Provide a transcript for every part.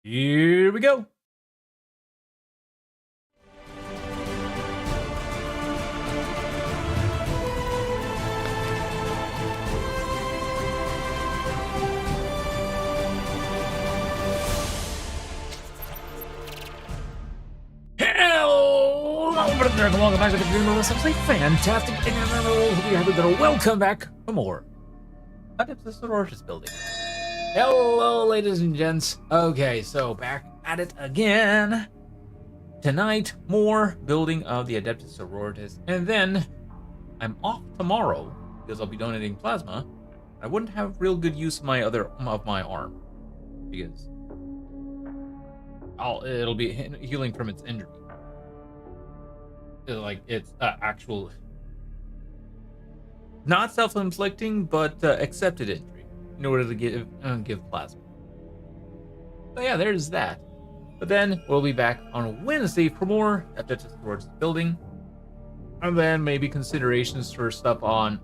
Here we go. Hello, welcome back to the stream. This is a fantastic welcome back for more Adepta Sororitas building. Hello, ladies and gents. Okay, so back at it again. Tonight, more building of the Adepta Sororitas, and then I'm off tomorrow because I'll be donating plasma. I wouldn't have real good use of my arm because it'll be healing from its injury. It's actual, not self-inflicting, but accepted injury in order to give plasma. So yeah, there's that. But then we'll be back on Wednesday for more Adepta Sororitas building, and then maybe considerations for stuff on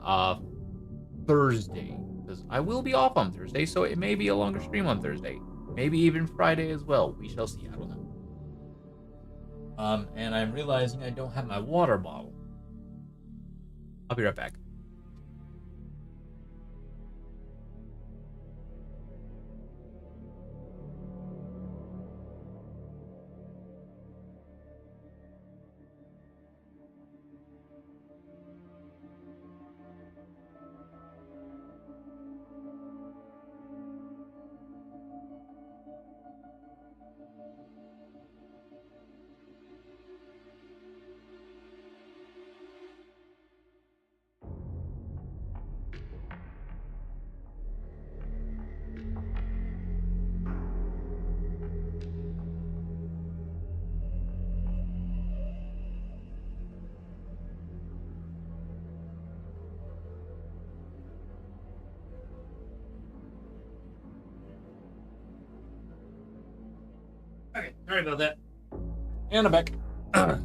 Thursday, because I will be off on Thursday, so it may be a longer stream on Thursday, maybe even Friday as well. We shall see. I don't know. And I'm realizing I don't have my water bottle. I'll be right back. Okay, sorry about that. And I'm back. All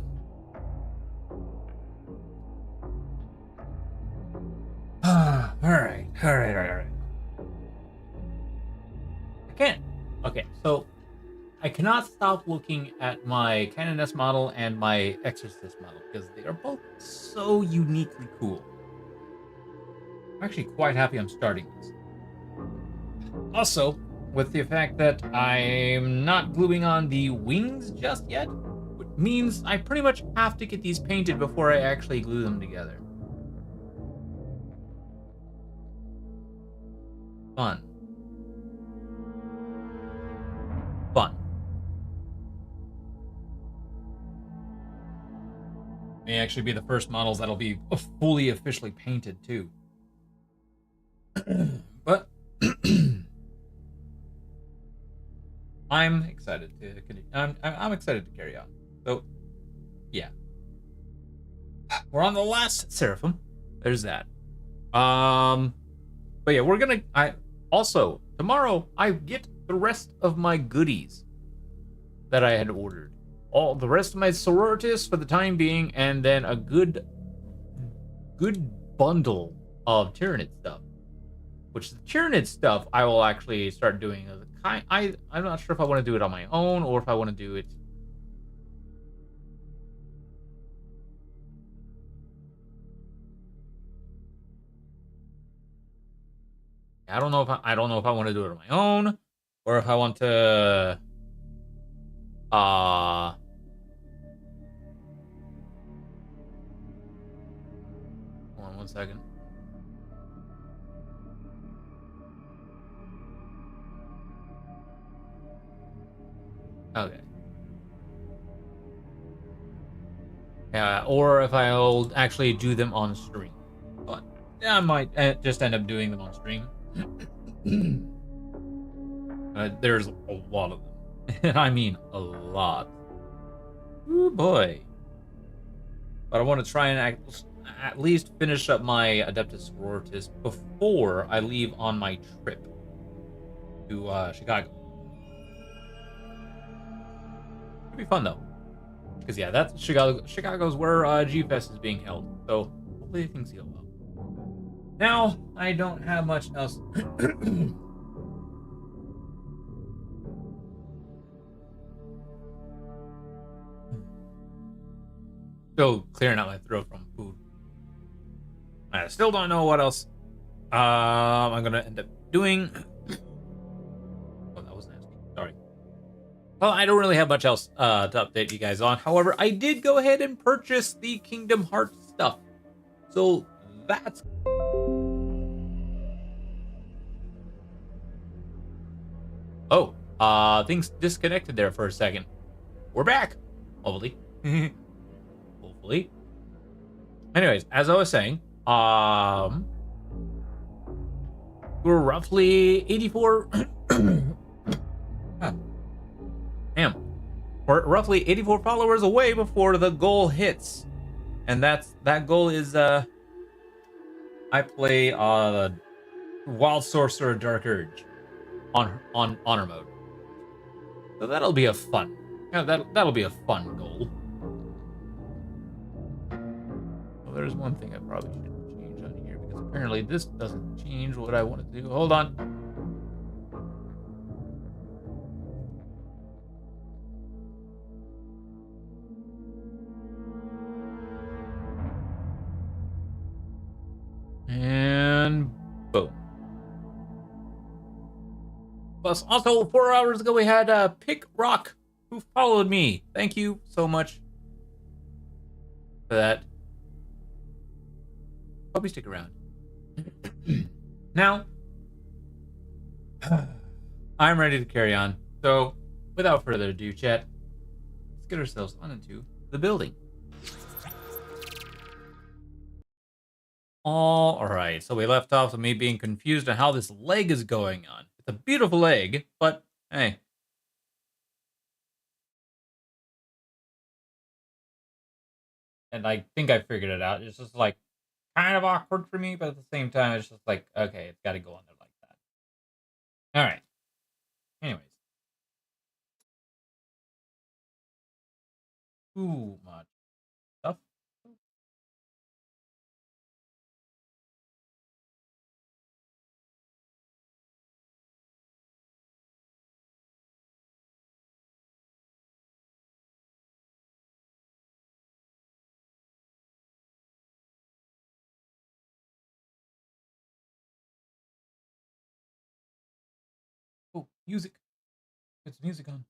right. I can't. Okay, so I cannot stop looking at my Canoness model and my Exorcist model because they are both so uniquely cool. I'm actually quite happy I'm starting this. Also, with the fact that I'm not gluing on the wings just yet, which means I pretty much have to get these painted before I actually glue them together. Fun. May actually be the first models that'll be fully officially painted too. But I'm excited to I'm excited to carry on. So yeah, we're on the last Seraphim. There's that. But yeah, we're gonna. I also tomorrow I get the rest of my goodies that I had ordered. All the rest of my sororitas for the time being, and then a good bundle of Tyranid stuff. Which the Tyranid stuff I will actually start doing. I'm not sure if I want to do it on my own or if I want to do it. I don't know if I don't know if I want to do it on my own or if I want to. Hold on 1 second. Okay. Yeah, or if I'll actually do them on stream. But yeah, I might just end up doing them on stream. There's a lot of them. And I mean a lot. Ooh boy. But I want to try and at least finish up my Adepta Sororitas before I leave on my trip to Chicago. It'll be fun though. Because yeah, that's Chicago's where G-Fest is being held. So hopefully things go well. Now, I don't have much else. Still clearing out my throat from food. I still don't know what else I'm gonna end up doing. Oh, that was nasty. Sorry. Well, I don't really have much else to update you guys on. However, I did go ahead and purchase the Kingdom Hearts stuff. So that's... Oh, things disconnected there for a second. We're back. Hopefully. Hopefully. Anyways, as I was saying, we're roughly 84... Damn. We're roughly 84 followers away before the goal hits. And that goal is, I play, Wild Sorcerer Dark Urge on honor mode. So that'll be a fun. Yeah, that'll be a fun goal. Well, there's one thing I probably should change on here because apparently this doesn't change what I want to do. Hold on. And boom. Plus, also 4 hours ago we had Pick Rock who followed me. Thank you so much for that. Hope you stick around. Now, I'm ready to carry on. So, without further ado, chat, let's get ourselves on into the building. All right, so we left off with me being confused on how this leg is going on. It's a beautiful leg, but hey. And I think I figured it out. It's just like kind of awkward for me, but at the same time, it's just like, okay, it's got to go on there like that. All right. Anyways. too much stuff. Oh, music. It's music on.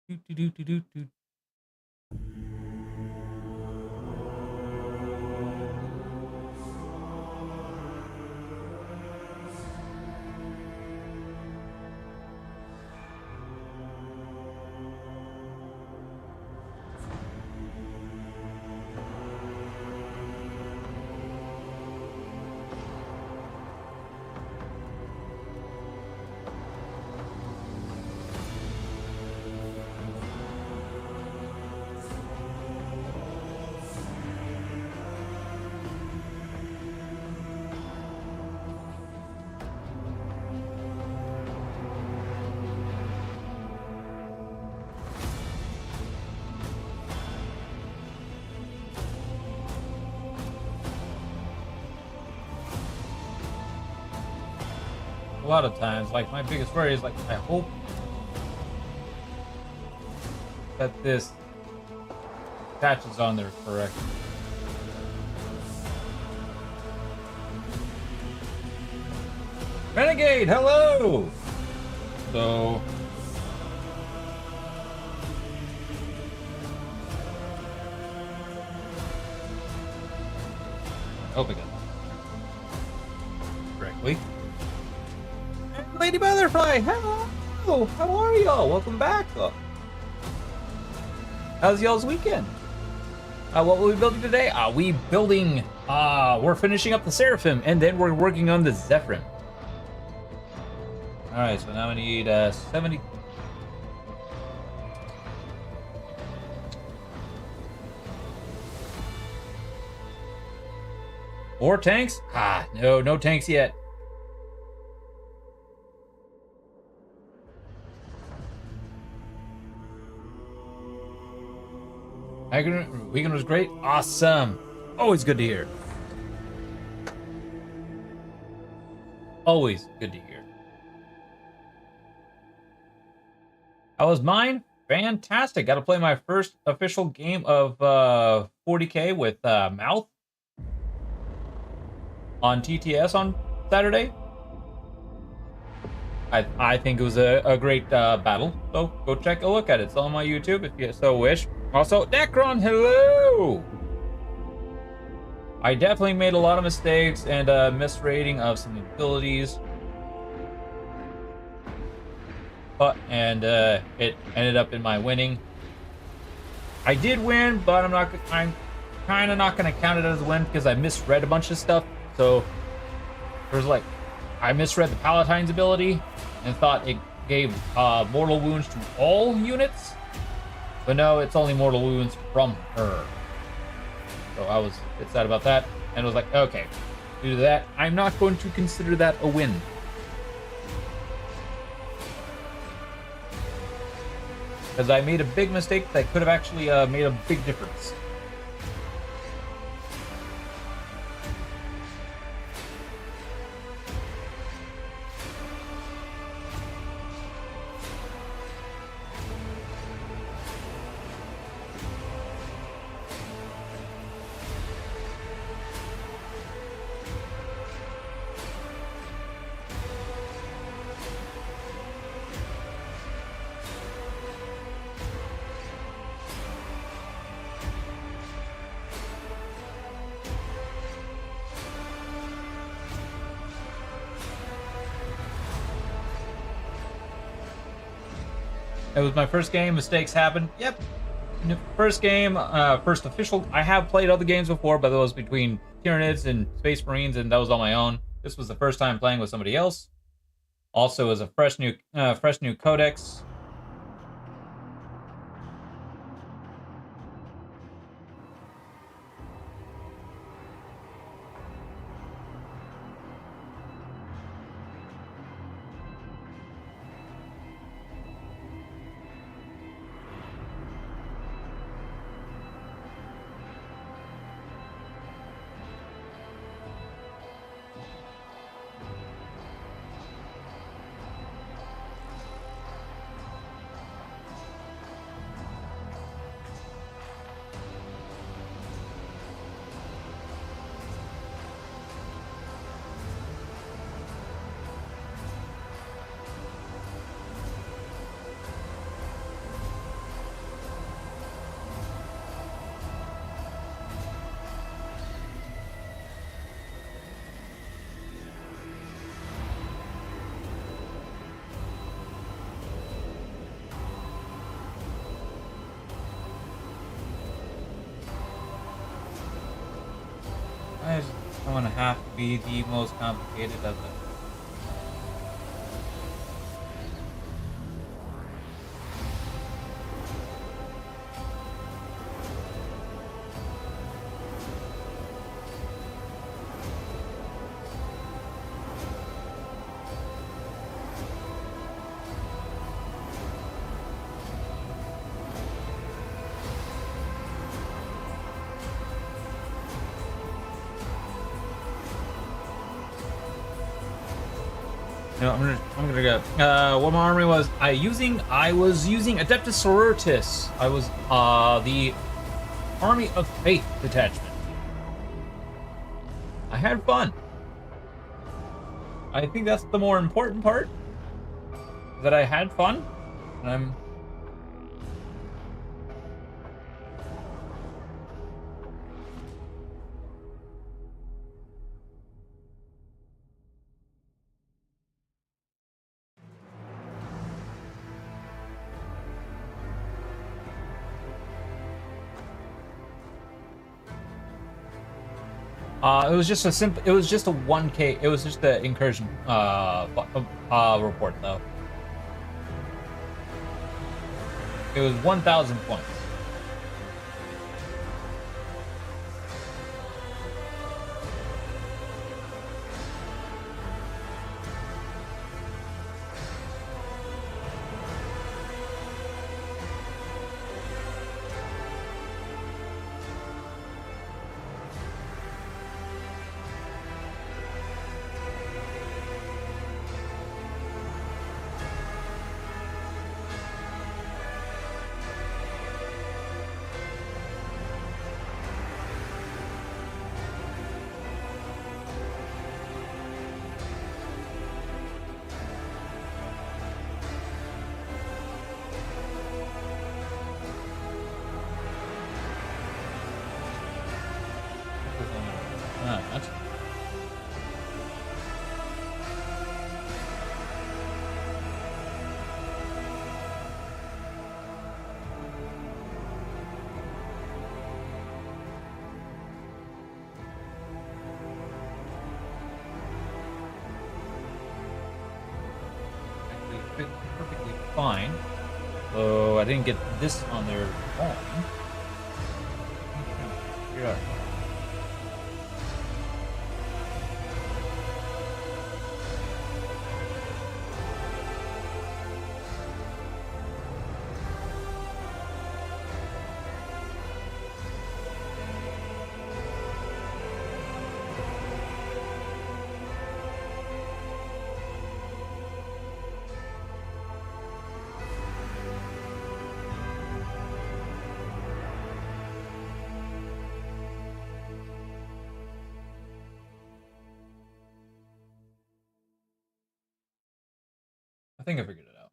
Do, do, do, do, do, do. A lot of times, like, my biggest worry is, like, I hope that this catches on there correctly. Renegade, hello! So... I hope I got that correctly. Lady Butterfly, hello! How are y'all? Welcome back. How's y'all's weekend? What will we be building today? We're finishing up the Seraphim, and then we're working on the Zephyrim. Alright, so now I need 70... More tanks? No tanks yet. Weekend was great. Awesome. Always good to hear. Always good to hear. How was mine? Fantastic. Got to play my first official game of 40K with Mouth on TTS on Saturday. I think it was a great battle. So go check a look at it. It's on my YouTube if you so wish. Also, Necron, hello! I definitely made a lot of mistakes and misrating of some abilities. And it ended up in my winning. I did win, but I'm kind of not going to count it as a win because I misread a bunch of stuff. So there's like, I misread the Palatine's ability and thought it gave mortal wounds to all units. But no, it's only mortal wounds from her. So I was a bit sad about that. And I was like, okay, due to that, I'm not going to consider that a win. Because I made a big mistake that could have actually made a big difference. It was my first game. Mistakes happen. Yep. First game, first official. I have played other games before, but that was between Tyranids and Space Marines, and that was on my own. This was the first time playing with somebody else. Also, as a fresh new codex. It's going to have to be the most complicated of them. No, I'm gonna go. What my army was, I was using Adepta Sororitas. I was the Army of Faith detachment. I had fun. I think that's the more important part. That I had fun, and I'm. It was just a simple. It was just a 1K. It was just the incursion report though. It was 1,000 points. Perfectly fine. So I didn't get this on there wrong. Yeah. I think I figured it out.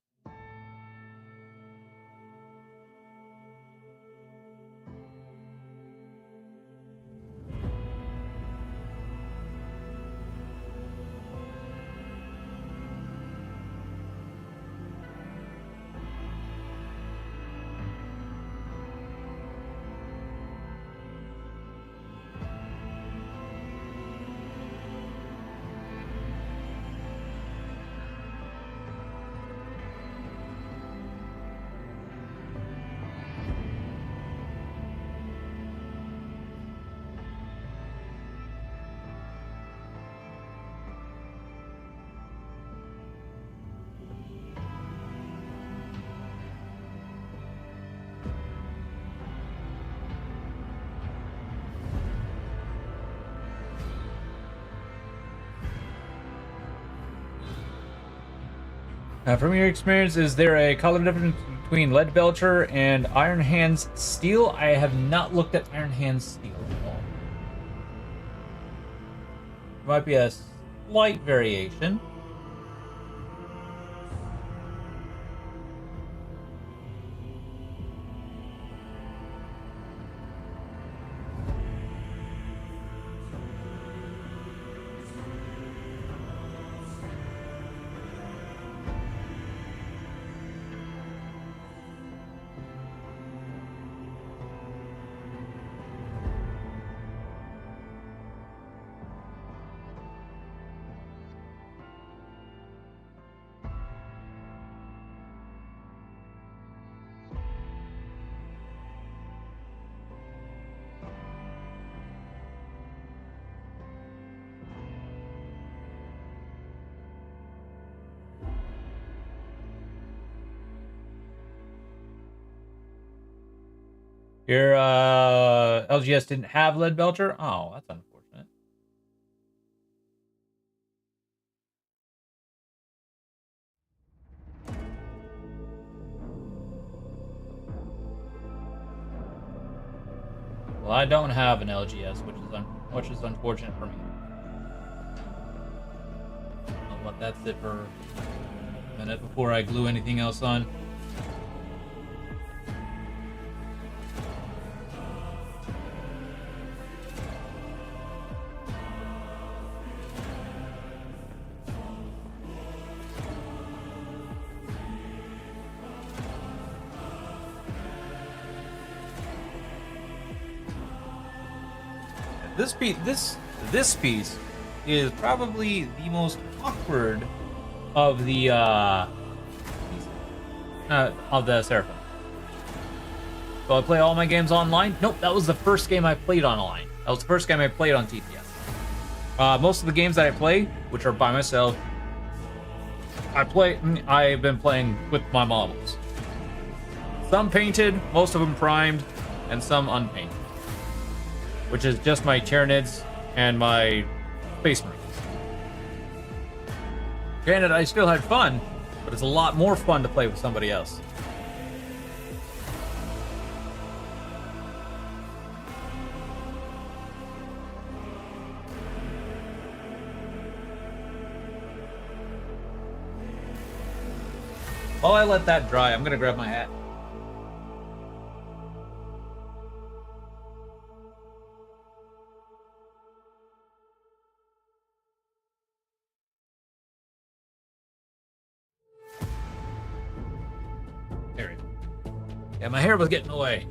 From your experience, is there a color difference between Lead Belcher and Iron Hands Steel? I have not looked at Iron Hands Steel at all. Might be a slight variation. Your LGS didn't have Lead Belcher? Oh, that's unfortunate. Well, I don't have an LGS, which is unfortunate for me. I'll let that sit for a minute before I glue anything else on. This piece is probably the most awkward of the Seraphim. So I play all my games online? Nope, that was the first game I played online. That was the first game I played on TPS. Most of the games that I play, which are by myself, I've been playing with my models. Some painted, most of them primed, and some unpainted. Which is just my Tyranids and my Space Marines. Granted, I still had fun, but it's a lot more fun to play with somebody else. While I let that dry, I'm gonna grab my hat. There we go. Yeah, my hair was getting away.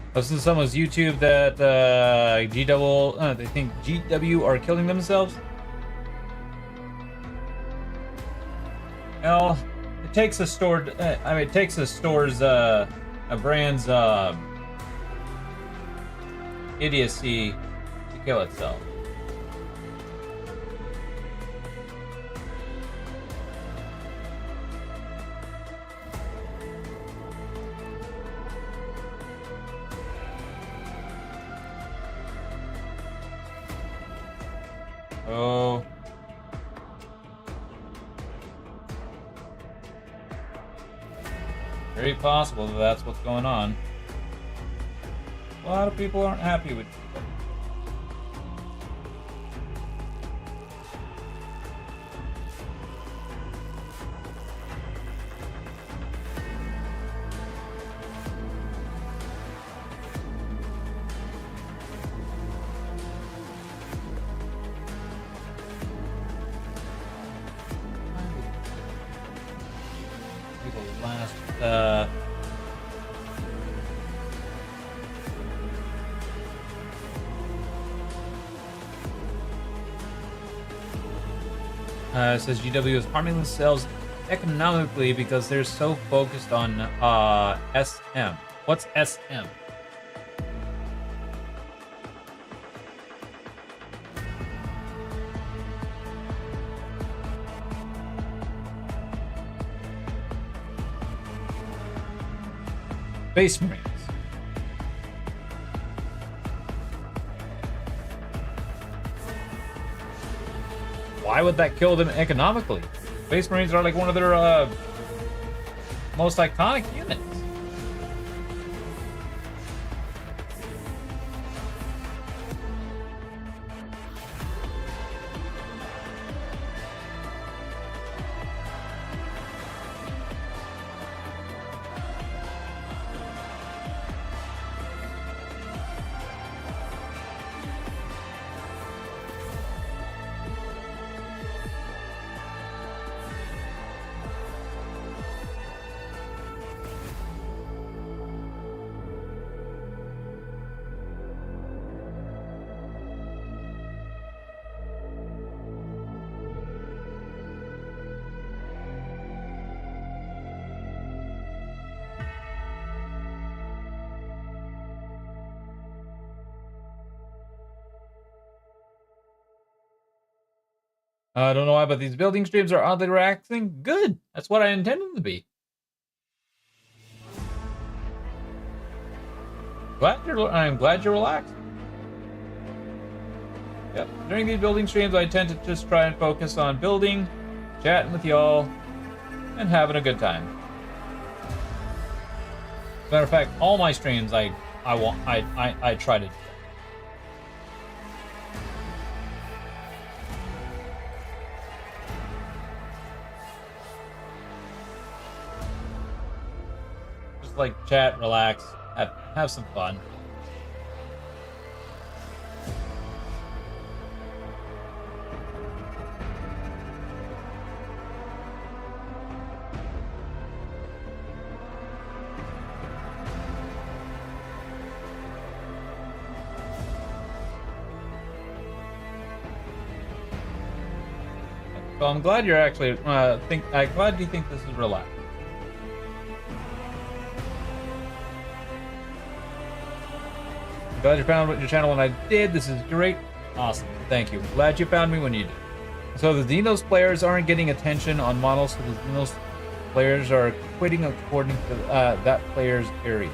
I was in someone's YouTube that they think GW are killing themselves. Well, it takes a store's a brand's idiocy to kill itself. Oh. Very possible that that's what's going on. A lot of people aren't happy with Says GW is harming themselves economically because they're so focused on SM. What's SM? Space Marines. Why would that kill them economically? Space Marines are like one of their most iconic units. I don't know why, but these building streams are oddly relaxing. Good. That's what I intended them to be. I'm glad you're relaxed. Yep. During these building streams, I tend to just try and focus on building, chatting with y'all, and having a good time. Matter of fact, all my streams I try to do. Like chat, relax, have some fun. So I'm glad you're actually glad you think this is relaxed. Glad you found your channel when I did. This is great. Awesome. Thank you. Glad you found me when you did. So the Xenos players aren't getting attention on models, so the Xenos players are quitting according to that player's area.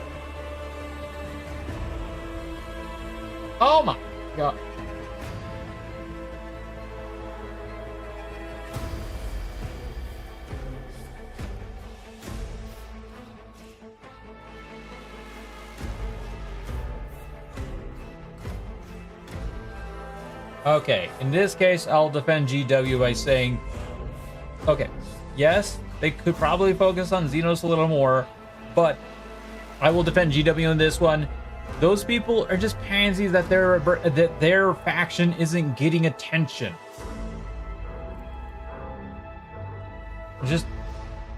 Oh my god. Okay, in this case, I'll defend GW by saying, okay, yes, they could probably focus on Xenos a little more, but I will defend GW on this one. Those people are just pansies that their faction isn't getting attention. Just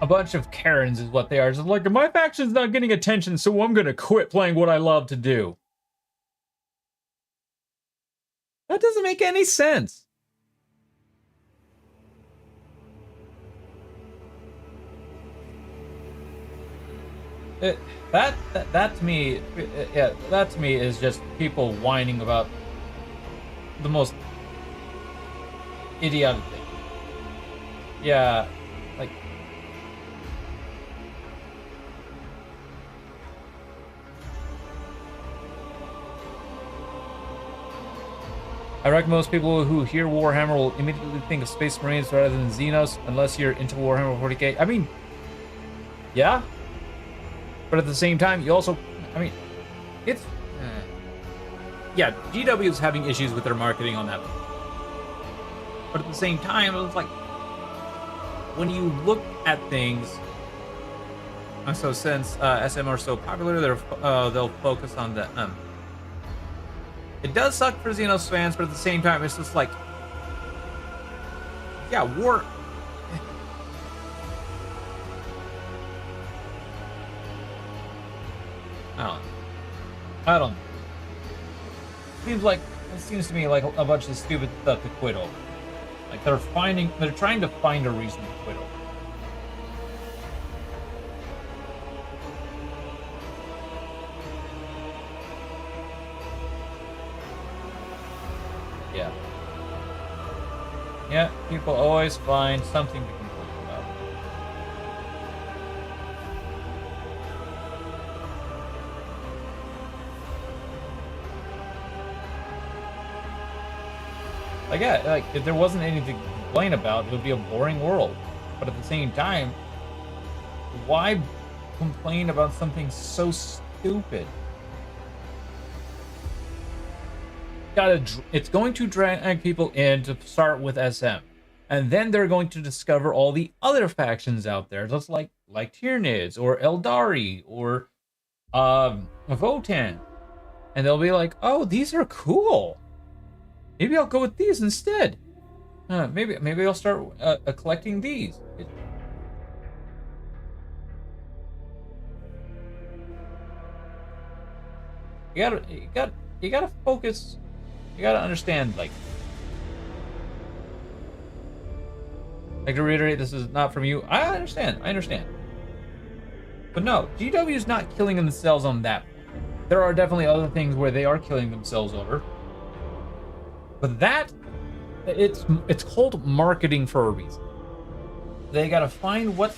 a bunch of Karens is what they are. Just like, my faction's not getting attention, so I'm gonna quit playing what I love to do. That doesn't make any sense. That to me, yeah, that to me is just people whining about the most idiotic thing. Yeah, like. I reckon most people who hear Warhammer will immediately think of Space Marines rather than Xenos, unless you're into Warhammer 40k. I mean, yeah. But at the same time, you also, I mean, it's... yeah, GW is having issues with their marketing on that. But at the same time, it's like, when you look at things, so since SM are so popular, they'll focus on the... It does suck for Xenos fans, but at the same time, it's just like, yeah, I don't know. It seems to me like a bunch of stupid stuff to quit over. Like they're trying to find a reason to quit over. Yeah. Yeah, people always find something to complain about. Like, yeah, like, if there wasn't anything to complain about, it would be a boring world. But at the same time, why complain about something so stupid? It's going to drag people in to start with SM, and then they're going to discover all the other factions out there, just like Tyranids or Eldari or Votan, and they'll be like, "Oh, these are cool. Maybe I'll go with these instead. Maybe I'll start collecting these." You gotta focus. You gotta understand, like to reiterate, this is not from you. I understand. But no, GW is not killing themselves on that point. There are definitely other things where they are killing themselves over. But it's called marketing for a reason. They gotta find what's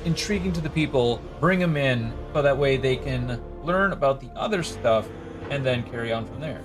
intriguing to the people, bring them in, so that way they can learn about the other stuff, and then carry on from there.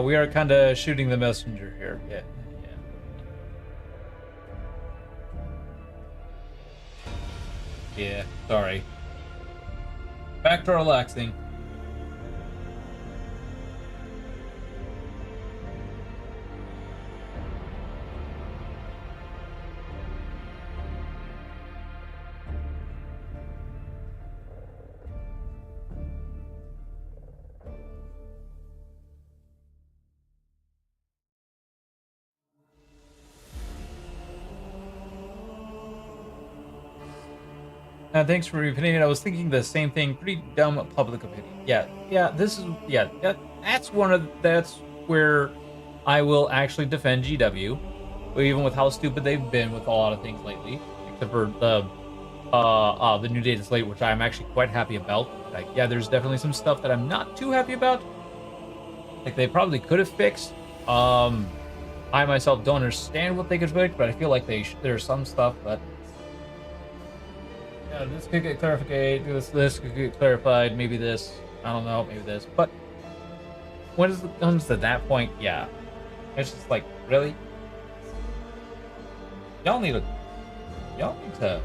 We are kind of shooting the messenger here. Yeah. Yeah, sorry. Back to relaxing. Thanks for repeating it. I was thinking the same thing. Pretty dumb public opinion. Yeah. That's where I will actually defend GW, even with how stupid they've been with a lot of things lately, except for the new data slate, which I'm actually quite happy about. Like, yeah, there's definitely some stuff that I'm not too happy about. Like they probably could have fixed. I myself don't understand what they could fix, but I feel like there's some stuff that. Yeah, this could get clarified. This could get clarified. Maybe this. I don't know. Maybe this. But when it comes to that point, yeah, it's just like, really, y'all need to. Y'all need to.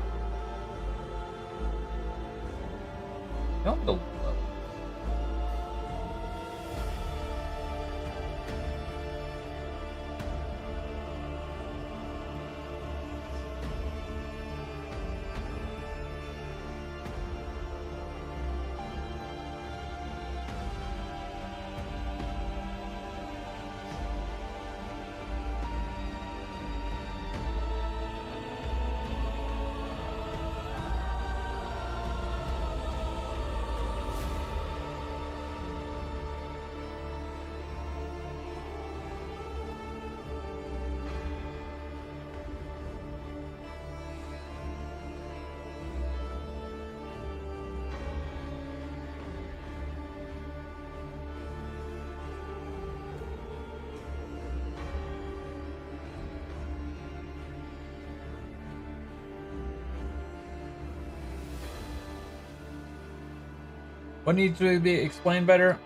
What needs to be explained better?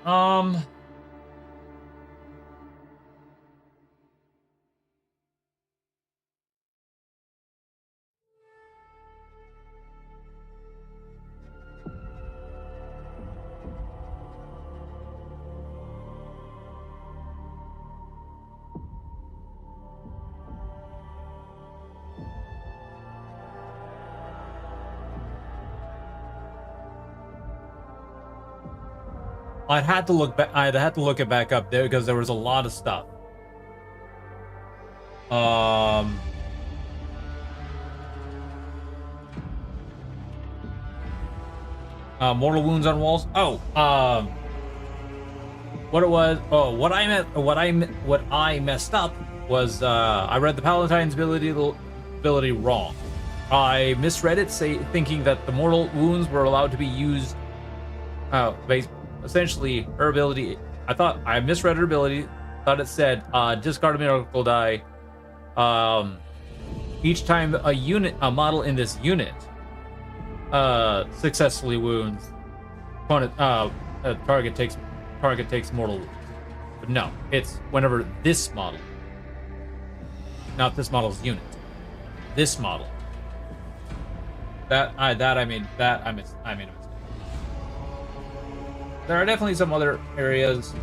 I'd had to look back. I'd had to look it back up there because there was a lot of stuff. Mortal wounds on walls. Oh, what it was. Oh, what I messed up was I read the Palatine's ability wrong. I misread it, thinking that the mortal wounds were allowed to be used. Essentially, her ability. I misread her ability. Thought it said discard a miracle die. Each time a model in this unit successfully wounds, opponent target takes mortal wounds. But no, it's whenever this model, not this model's unit, this model. I made a mistake. There are definitely some other areas.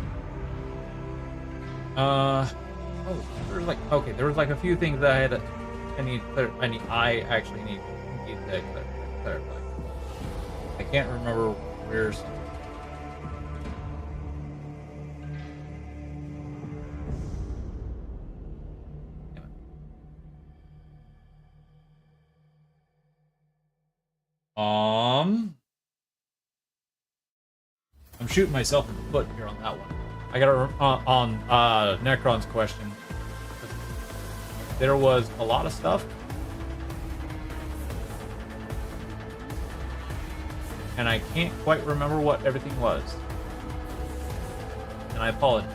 There was like a few things that I actually need to clarify. I can't remember where's. I'm shooting myself in the foot here on that one. I gotta on Necron's question. There was a lot of stuff, and I can't quite remember what everything was, and I apologize.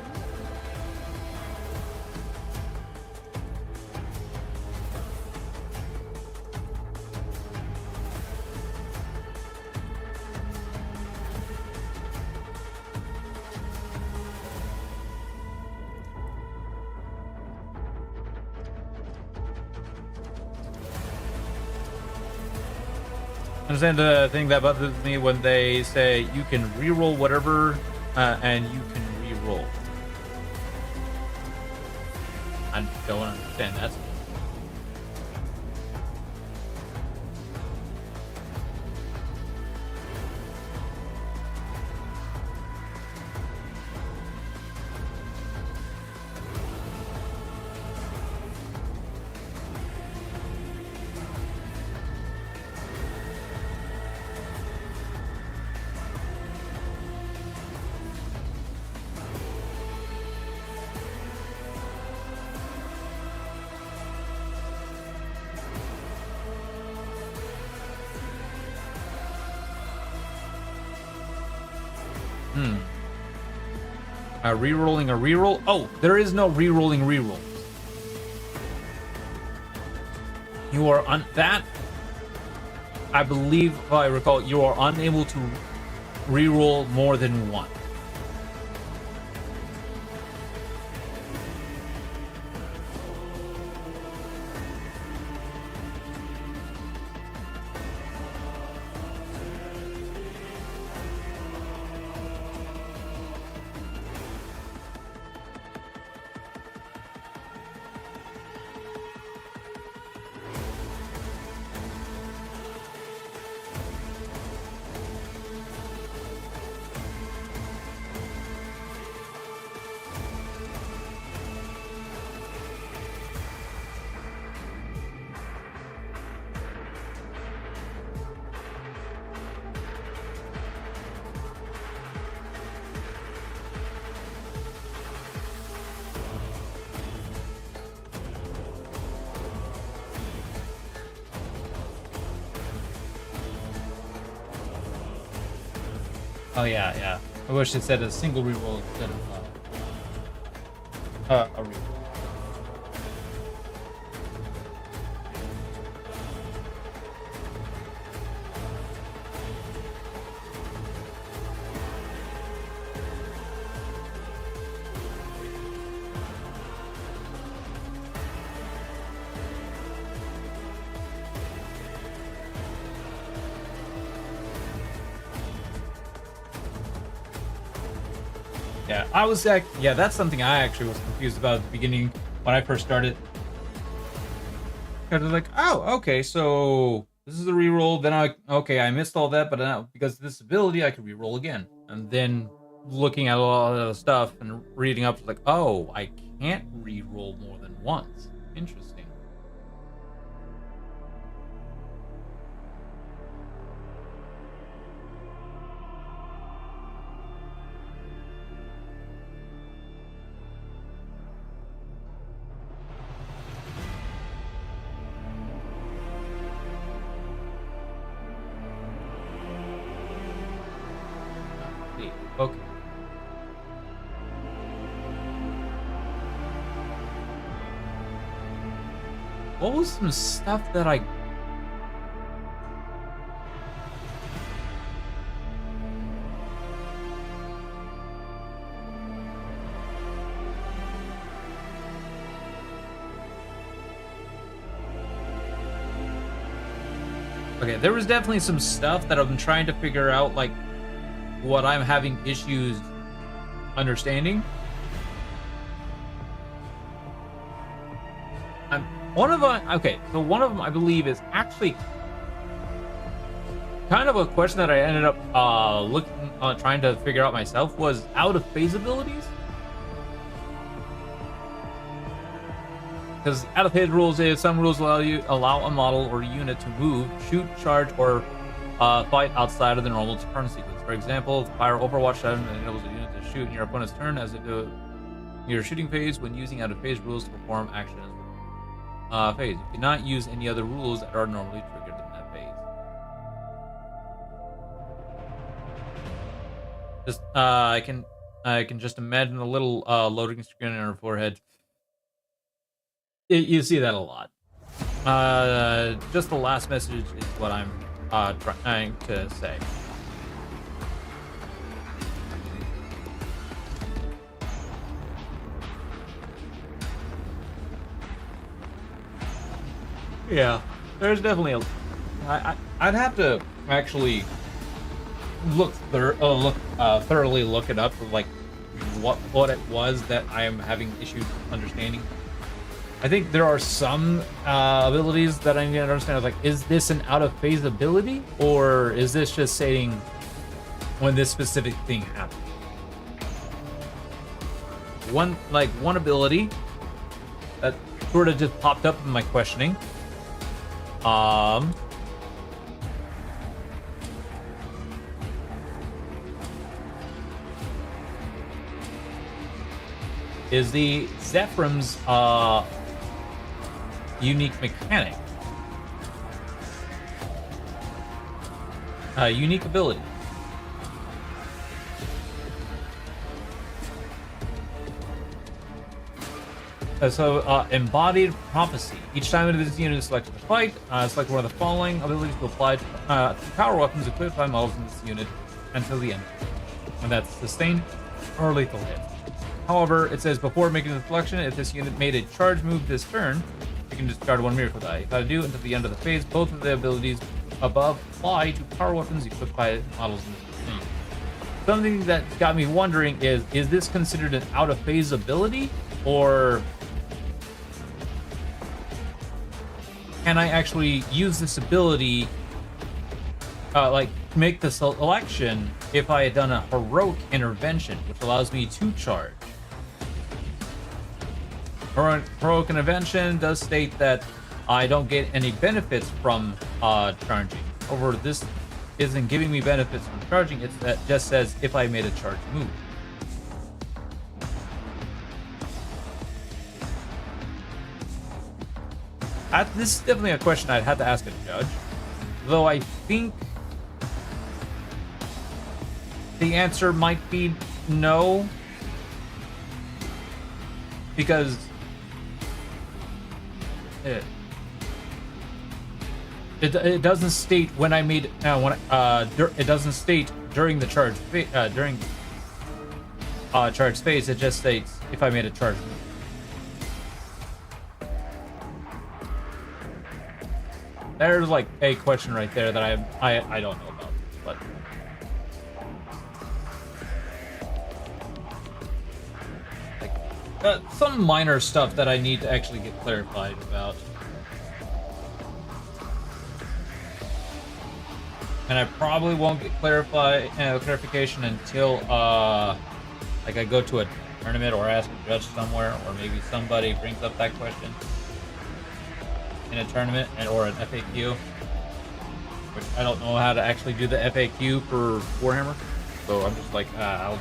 Understand the thing that bothers me when they say you can reroll whatever, and you can reroll. I don't understand that. Rerolling a reroll? Oh, there is no rerolling reroll. You are on that. I believe, if I recall, you are unable to reroll more than one. Oh yeah. I wish it said a single reroll instead of a reroll. Yeah, that's something I actually was confused about at the beginning when I first started. Because I was like, oh, okay, so this is a reroll. Then I missed all that, but now because of this ability, I can reroll again. And then looking at a lot of the stuff and reading up, like, oh, I can't re-roll more than once. Interesting. Okay. What was some stuff that I... Okay, there was definitely some stuff that I'm trying to figure out, like, what I'm having issues understanding. One of them, okay, so one of them I believe is actually kind of a question that I ended up trying to figure out myself, was out of phase abilities. Because out of phase rules is some rules allow a model or unit to move, shoot, charge, or fight outside of the normal turn sequence. For example, fire Overwatch 7 enables a unit to shoot in your opponent's turn as if your shooting phase when using out of phase rules to perform actions phase. You cannot use any other rules that are normally triggered in that phase. Just I can just imagine a little loading screen on her forehead. You see that a lot. Just the last message is what I'm trying to say. Yeah, there's definitely a... I'd have to actually thoroughly look it up, like what it was that I am having issues understanding. I think there are some abilities that I need to understand. Like, is this an out of phase ability, or is this just saying when this specific thing happens? One ability that sort of just popped up in my questioning. Is the Zephram's unique mechanic. Unique ability. Embodied prophecy. Each time this unit is selected to fight, select one of the following abilities to apply to power weapons equipped by models in this unit until the end. And that's sustained or lethal hit. However, it says before making the selection, if this unit made a charge move this turn, you can discard one miracle die. If I do until the end of the phase, both of the abilities above apply to power weapons equipped by models in this unit. Something that got me wondering is this considered an out of phase ability, or can I actually use this ability, like make the selection if I had done a heroic intervention, which allows me to charge? Heroic intervention does state that I don't get any benefits from charging. However, this isn't giving me benefits from charging. It just says if I made a charge move. This is definitely a question I'd have to ask a judge, though I think the answer might be no, because it doesn't state when I made it doesn't state during the charge charge phase. It just states if I made a charge move. There's like a question right there that I don't know about, but like some minor stuff that I need to actually get clarified about. and I probably won't get clarification until like I go to a tournament or ask a judge somewhere, or maybe somebody brings up that question in a tournament or an FAQ. Which I don't know how to actually do the FAQ for Warhammer, so I'm just like I'll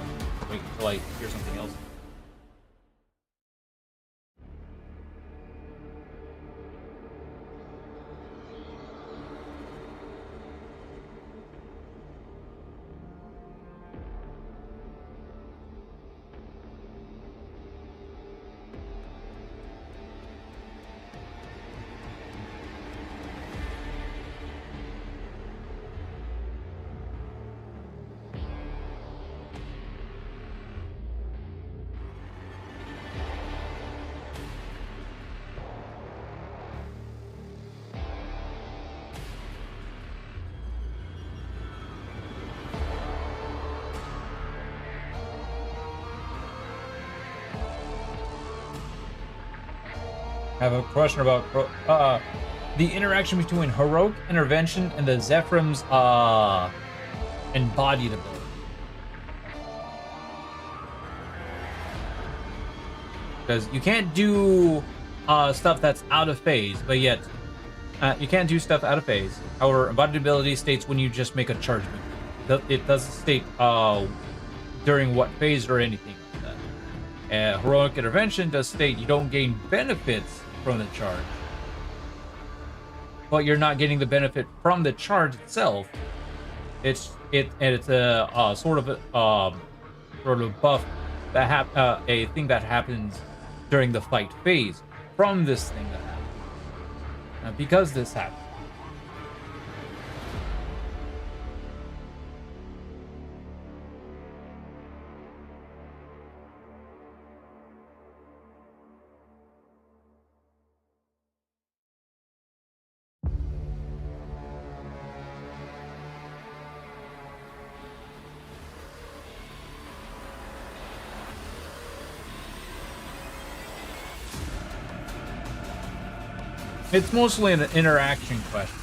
wait until I hear something else. I have a question about the interaction between heroic intervention and the Zephyrum's embodied ability. Because you can't do stuff that's out of phase, but yet you can't do stuff out of phase. However, embodied ability states when you just make a charge move. It doesn't state during what phase or anything like that. Heroic intervention does state you don't gain benefits from the charge, but you're not getting the benefit from the charge itself. It's a sort of buff that a thing that happens during the fight phase from this thing that happens. Because this happens. It's mostly an interaction question.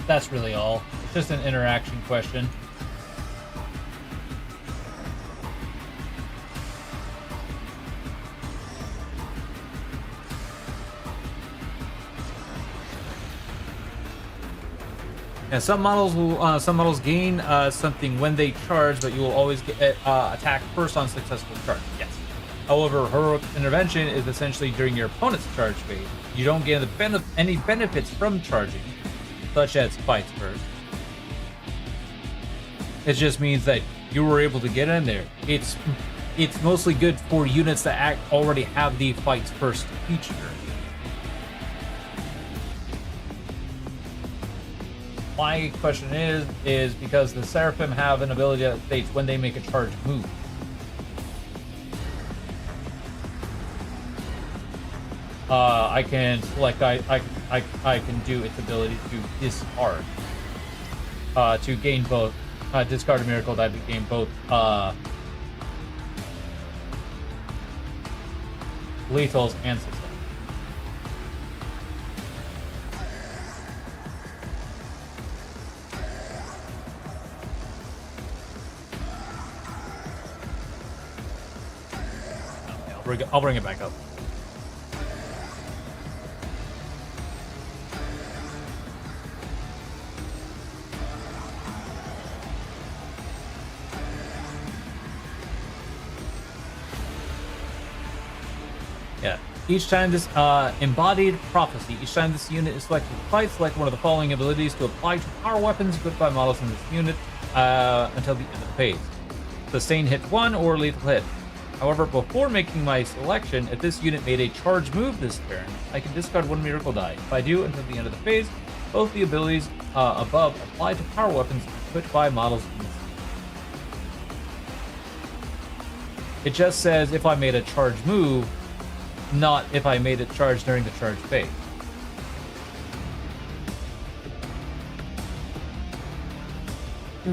That's really all. It's just an interaction question. Yeah, some models gain something when they charge, but you will always get attack first on successful charge. Yes. However, heroic intervention is essentially during your opponent's charge phase. You don't get any benefits from charging, such as fights first. It just means that you were able to get in there. It's mostly good for units that already have the fights first feature. My question is because the Seraphim have an ability that states when they make a charge move. I can select. I can do its ability to discard. To gain both. Discard a miracle that would gain both. Lethals and success. I'll bring it back up. Yeah. Each time this embodied prophecy, each time this unit is selected to fight, select one of the following abilities to apply to power weapons equipped by models in this unit until the end of the phase. sustain hit 1 or lethal hit. However, before making my selection, if this unit made a charge move this turn, I can discard 1 miracle die. If I do until the end of the phase, both the abilities above apply to power weapons equipped by models in the field. It just says if I made a charge move, not if I made a charge during the charge phase.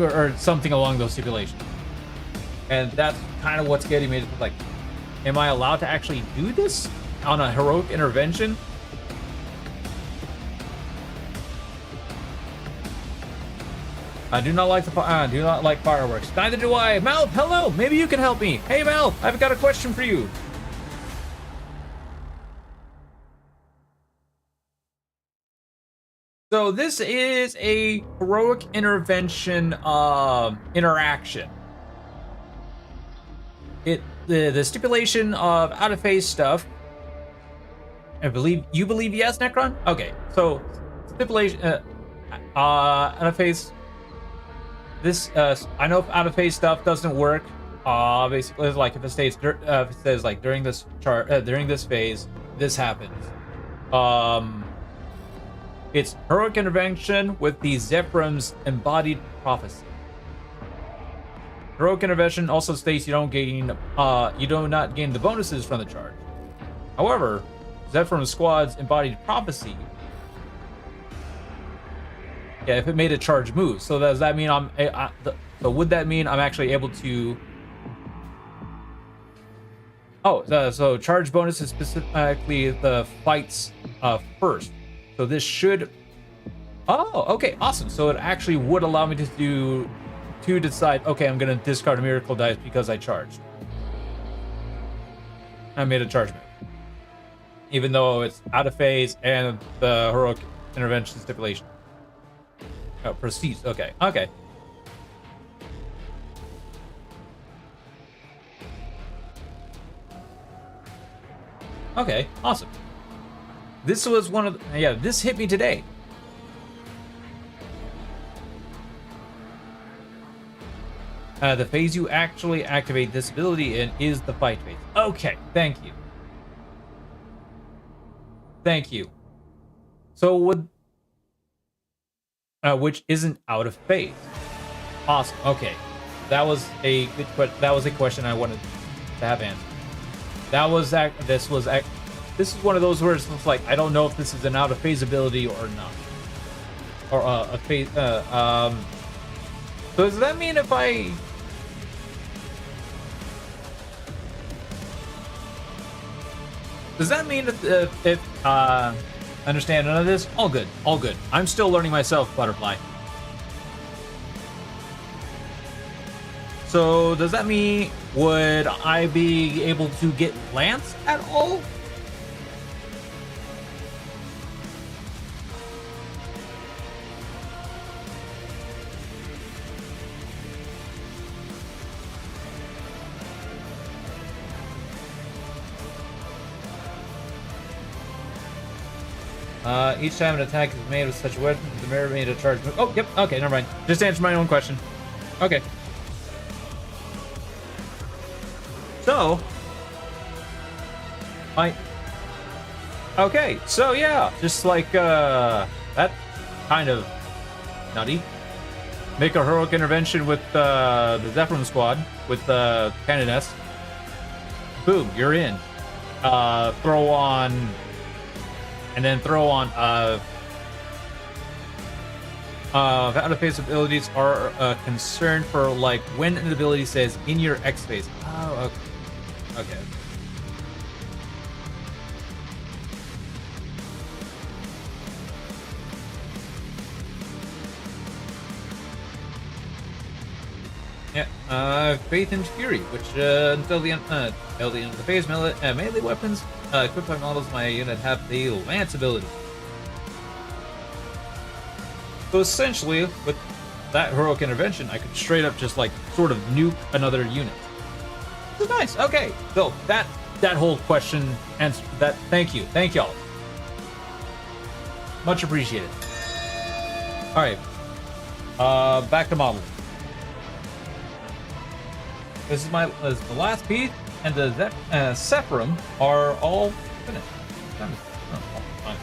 Or something along those stipulations. And that's kind of what's getting me to like, am I allowed to actually do this on a heroic intervention? I do not like fireworks. Neither do I. Mal, hello. Maybe you can help me. Hey, Mal, I've got a question for you. So this is a heroic intervention interaction. The stipulation of out of phase stuff. I believe you believe yes, Necron? Okay, so stipulation out of phase. This I know if out of phase stuff doesn't work. Basically, like if it states if it says like during this during this phase, this happens. It's heroic intervention with the Zephram's embodied prophecy. Heroic intervention also states you do not gain the bonuses from the charge. However, Zephram's squad's embodied prophecy. Yeah, if it made a charge move, so does that mean so would that mean I'm actually able to? Oh, so charge bonus is specifically the fights first. So this should. Oh, okay, awesome. So it actually would allow me to decide. Okay, I'm gonna discard a miracle dice because I charged. I made a charge move, even though it's out of phase and the heroic intervention stipulation. Oh, proceeds. Okay, okay. Okay, awesome. This was one of this hit me today. The phase you actually activate this ability in is the fight phase. Okay, thank you. Thank you. So would which isn't out of phase. Awesome. Okay, that was a good question. That was a question I wanted to have answered. That was this is one of those where it's like I don't know if this is an out of phase ability or not, or a phase. So does that mean if I? Does that mean if understand none of this? All good, all good. I'm still learning myself, Butterfly. So does that mean would I be able to get Lance at all? Each time an attack is made with such a weapon, the mirror made a charge move. Oh, yep. Okay, never mind. Just answer my own question. Okay. So, okay, so yeah, just like that kind of nutty. Make a heroic intervention with the Zephram squad with the Canoness. Boom, you're in. Throw on. And then throw on out of phase abilities are concerned for like when an ability says in your X phase. Oh, okay. Okay. Yeah, Faith and Fury, which until the end of the phase, melee weapons equipped by models in my unit have the Lance ability. So essentially, with that heroic intervention, I could straight up just like sort of nuke another unit. This is nice. Okay, so that whole question answered. That thank y'all. Much appreciated. All right, back to modeling. This is the last piece, and the Sephirim are all finished. Time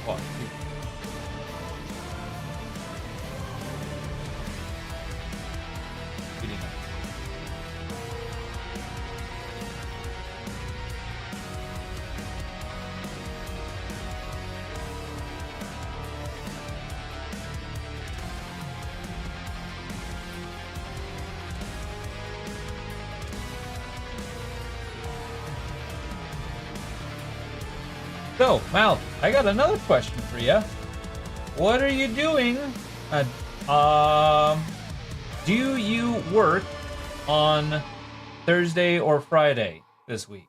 clock. So, Mal, I got another question for you. What are you doing? Do you work on Thursday or Friday this week?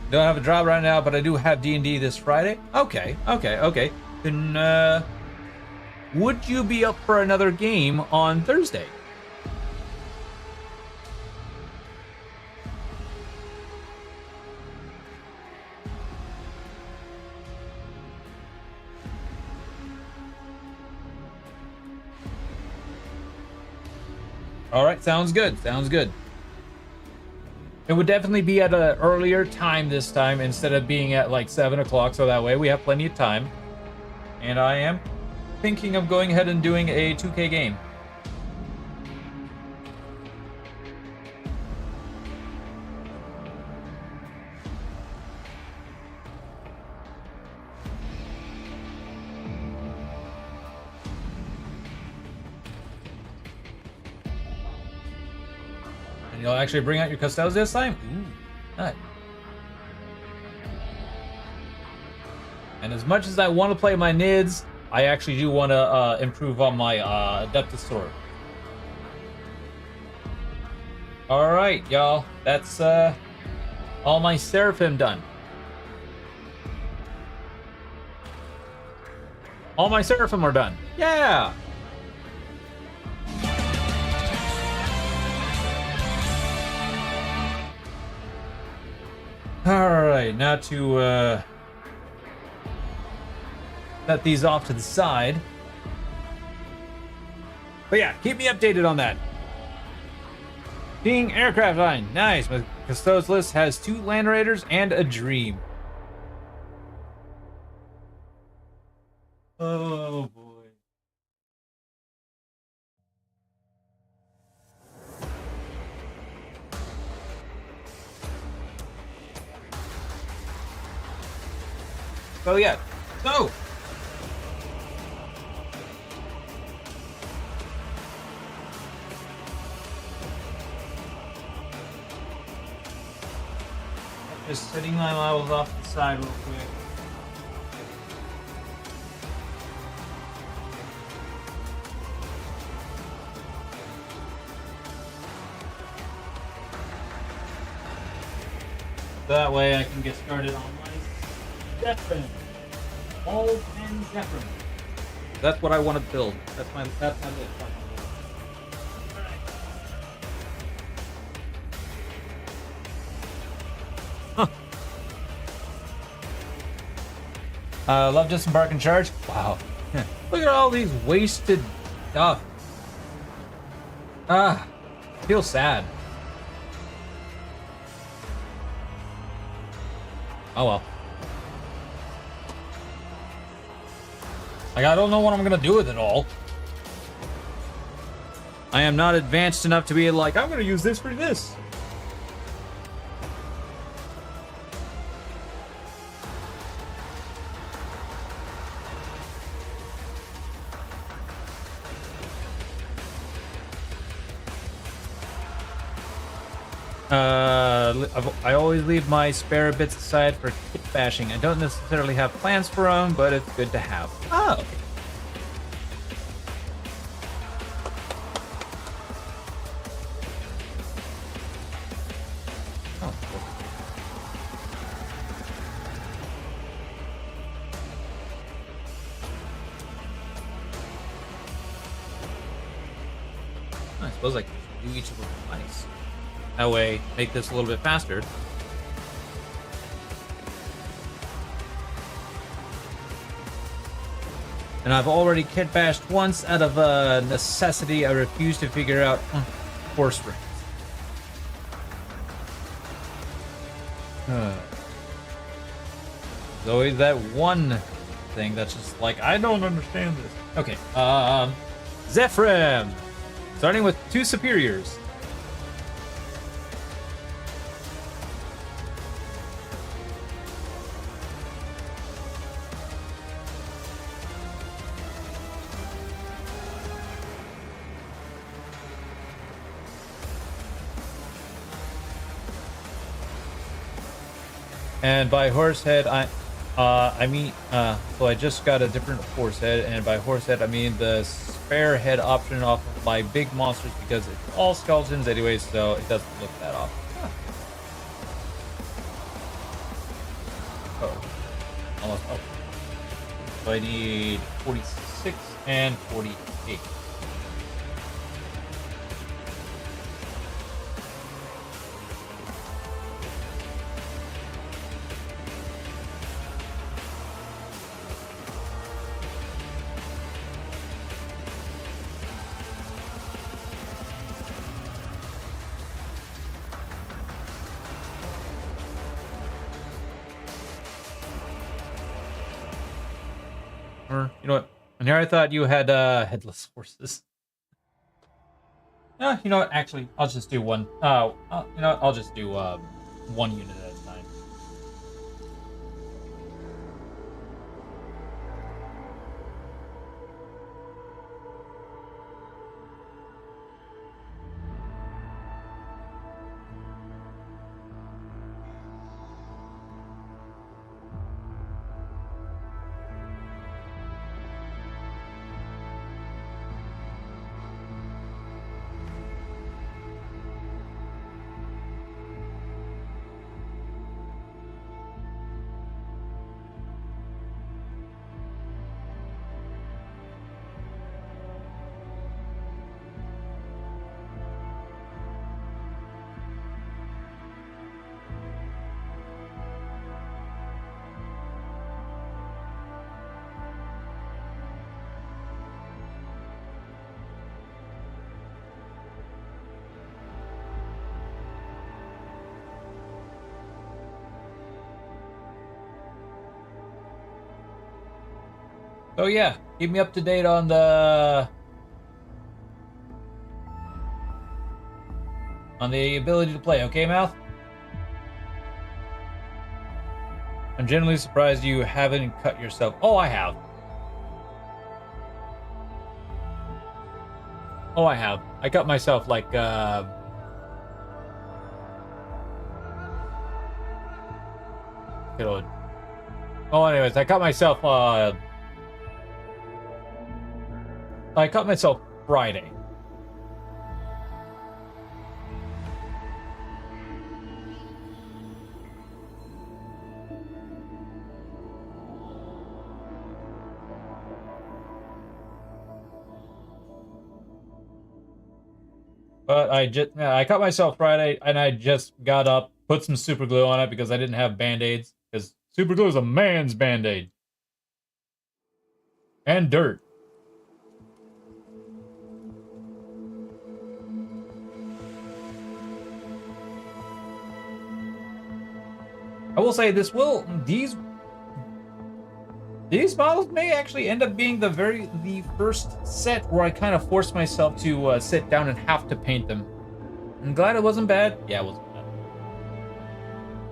Don't have a job right now, but I do have D&D this Friday. Okay. Then, would you be up for another game on Thursday? All right, sounds good. It would definitely be at an earlier time this time instead of being at like 7 o'clock, so that way we have plenty of time. And I am thinking of going ahead and doing a 2K game. And you'll actually bring out your Custodes this time? Ooh, nice. And as much as I want to play my NIDS, I actually do want to improve on my Adepta Sororitas. Alright, y'all. That's all my Seraphim done. All my Seraphim are done. Yeah! Alright, now to set these off to the side. But yeah, keep me updated on that. Being aircraft line. Nice. My Custodes list has 2 Land Raiders and a Dream. Oh boy. So yeah. So just setting my levels off to the side real quick. That way I can get started on my Zephyrin. All 10 Zephyrin. That's what I want to build. That's my list. Love disembark and charge. Wow. Look at all these wasted stuff. Feel sad. Oh well. Like, I don't know what I'm gonna do with it all. I am not advanced enough to be like, I'm gonna use this for this. I always leave my spare bits aside for kit bashing. I don't necessarily have plans for them, but it's good to have. Oh. Oh. I suppose I can do each of them twice. That way, make this a little bit faster. And I've already kit bashed once out of necessity. I refuse to figure out horse rings. There's always that one thing that's just like, I don't understand this. Okay, Zephyrim! Starting with 2 superiors. And by horse head, I mean, so I just got a different horse head, and by horse head, I mean the spare head option off of my big monsters because it's all skeletons anyway, so it doesn't look that off. Oh, almost. Oh, so I need 46 and 48. You know what? And here I thought you had headless horses. You know what? Actually, I'll just do one. You know what? I'll just do 1 unit at a time. So yeah, keep me up to date on the ability to play, okay, Mouth? I'm genuinely surprised you haven't cut yourself. Oh, I have. Oh, I have. I cut myself like good. Oh, anyways, I cut myself Friday. But I cut myself Friday, and I just got up, put some super glue on it because I didn't have band-aids. Because super glue is a man's band-aid. And dirt. I will say these models may actually end up being the first set where I kind of forced myself to sit down and have to paint them. I'm glad it wasn't bad. Yeah, it wasn't bad.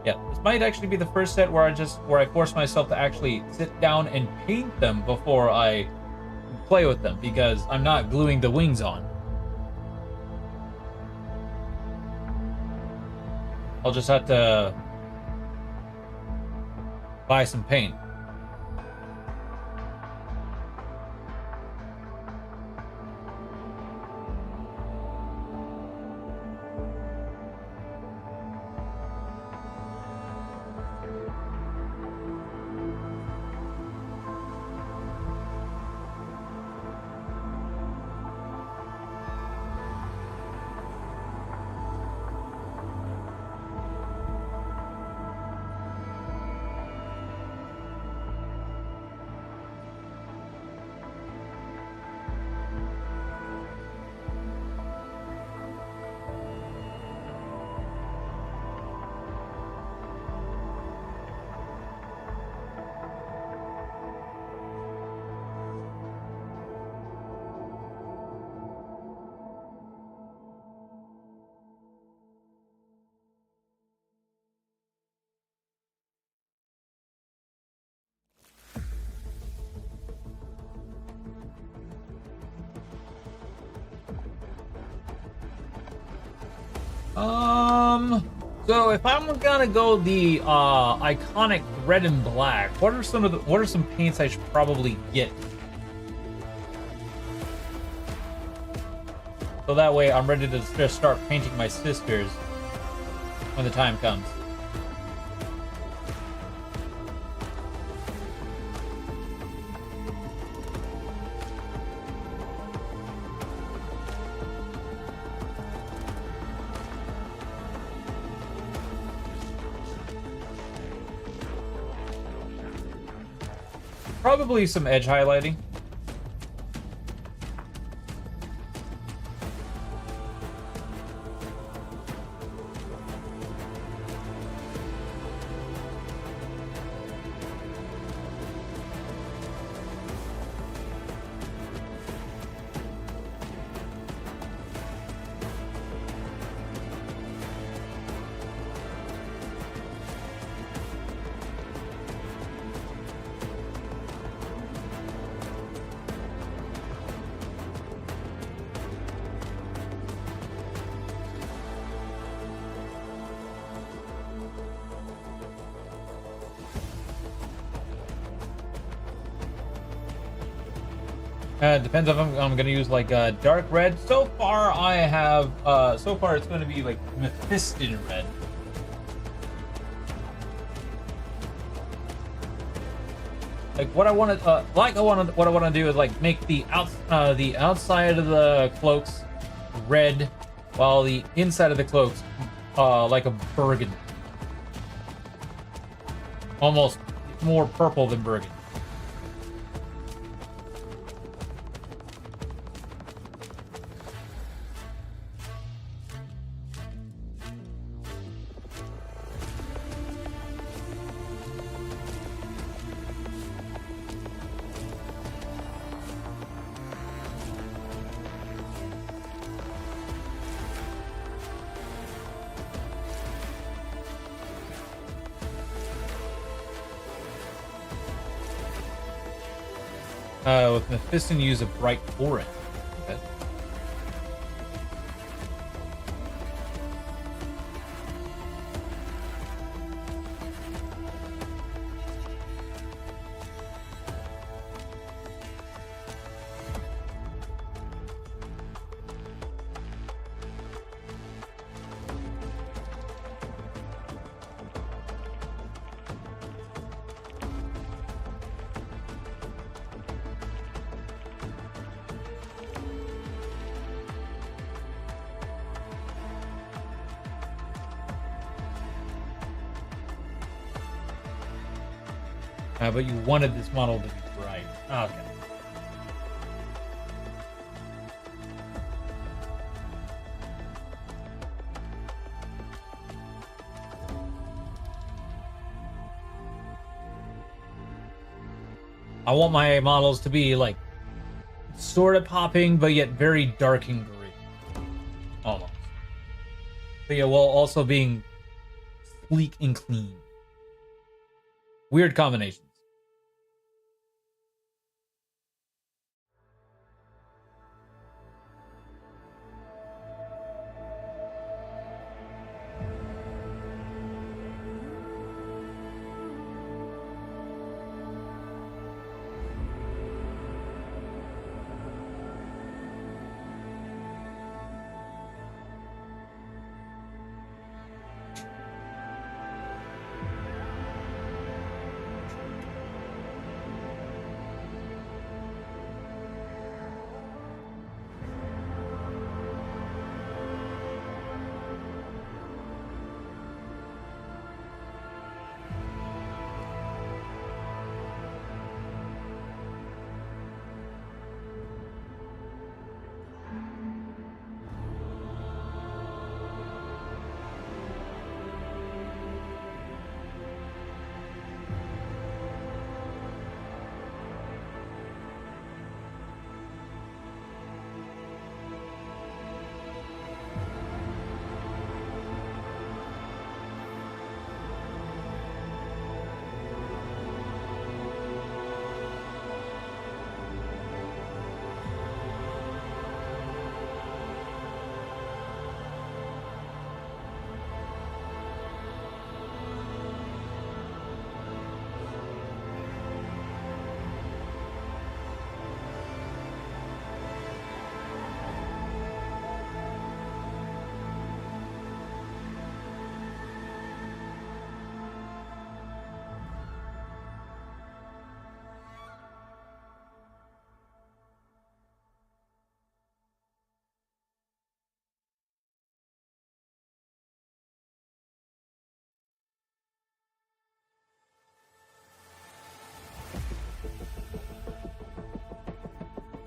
Yeah, this might actually be the first set where I forced myself to actually sit down and paint them before I play with them because I'm not gluing the wings on. I'll just have to buy some paint. So if I'm gonna go the iconic red and black, what are some paints I should probably get? So that way I'm ready to just start painting my sisters when the time comes. Probably some edge highlighting. Depends if I'm gonna use like dark red. So far I have so far it's gonna be like Mephiston red. Like what I want to do is like make the outside of the cloaks red, while the inside of the cloaks like a burgundy, almost more purple than burgundy. With Mephiston, use a bright orange. Okay. But you wanted this model to be bright. Okay. I want my models to be like sort of popping, but yet very dark and green. Almost. But yeah, while also being sleek and clean. Weird combinations.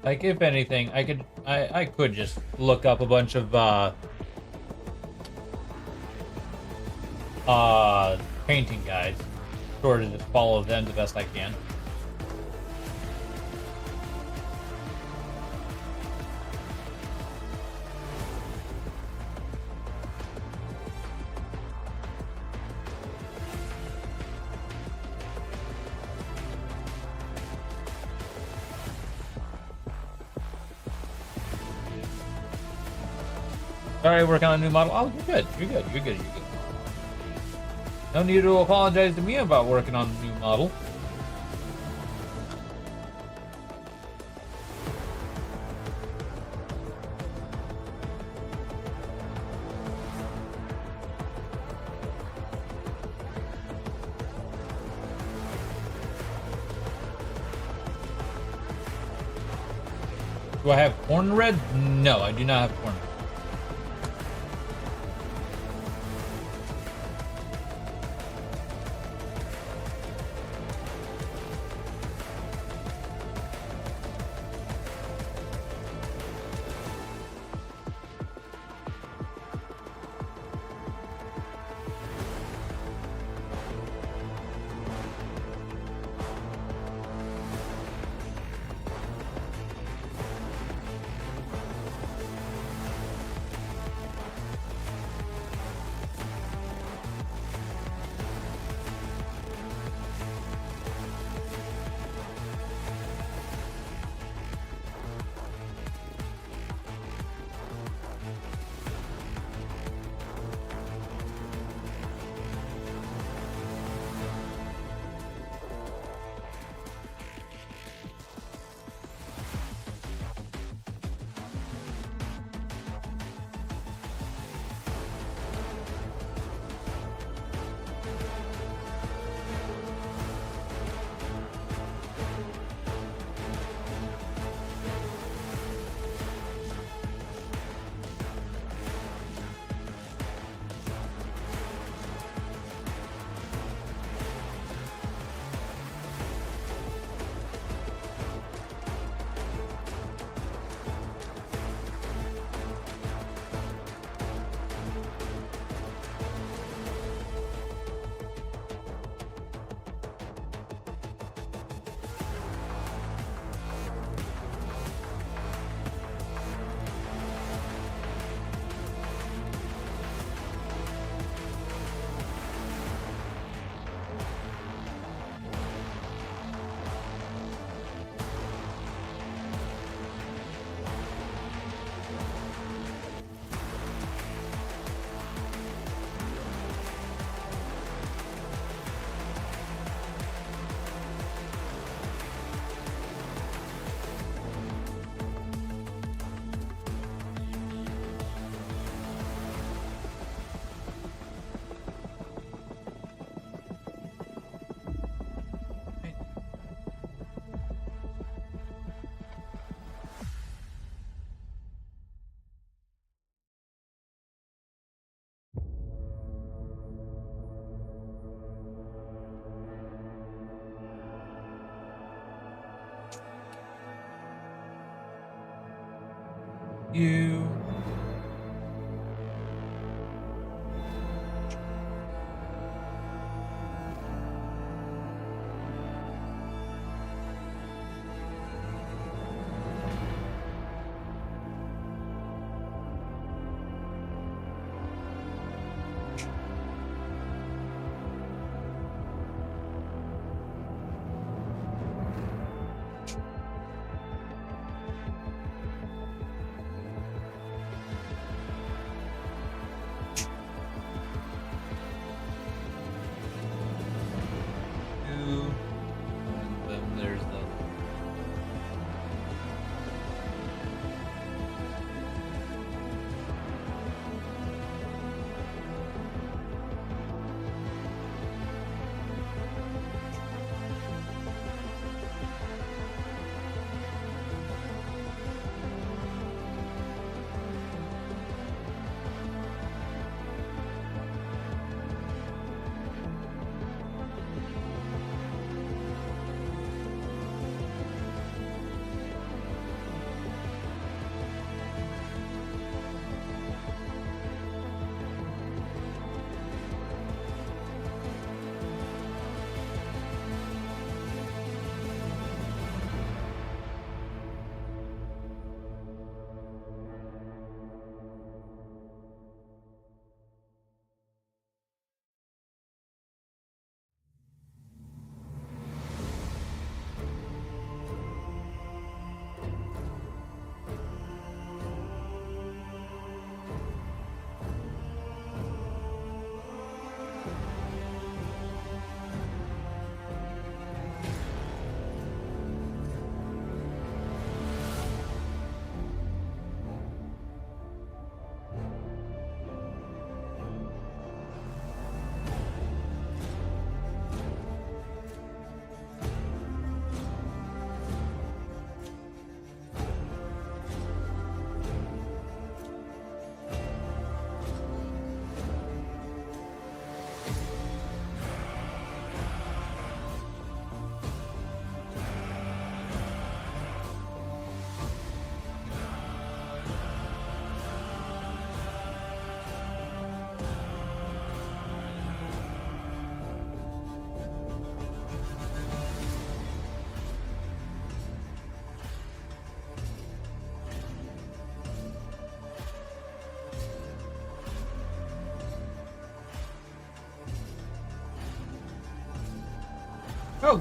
Like, if anything, I could just look up a bunch of painting guides, sort of just follow them the best I can. Sorry, working on a new model. Oh, you're good. You're good. You're good. You're good. No need to apologize to me about working on a new model. Do I have corn red? No, I do not have corn red. You.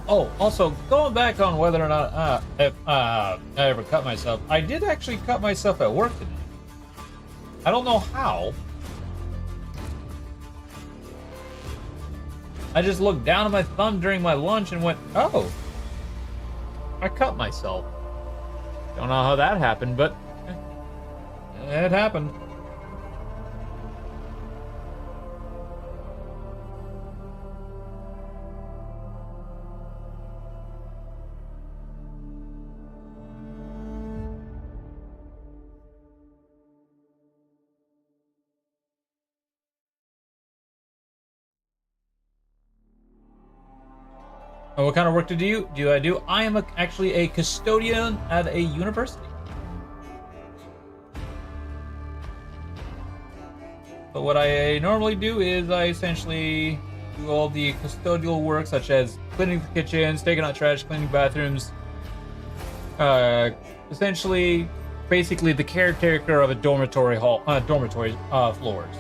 Also, going back on whether or not if I ever cut myself, I did actually cut myself at work today. I don't know how. I just looked down at my thumb during my lunch and went, oh, I cut myself. Don't know how that happened, but it happened. What kind of work do I do? I am actually a custodian at a university. So what I normally do is I essentially do all the custodial work, such as cleaning the kitchens, taking out trash, cleaning bathrooms. Essentially, basically the caretaker of a dormitory floors.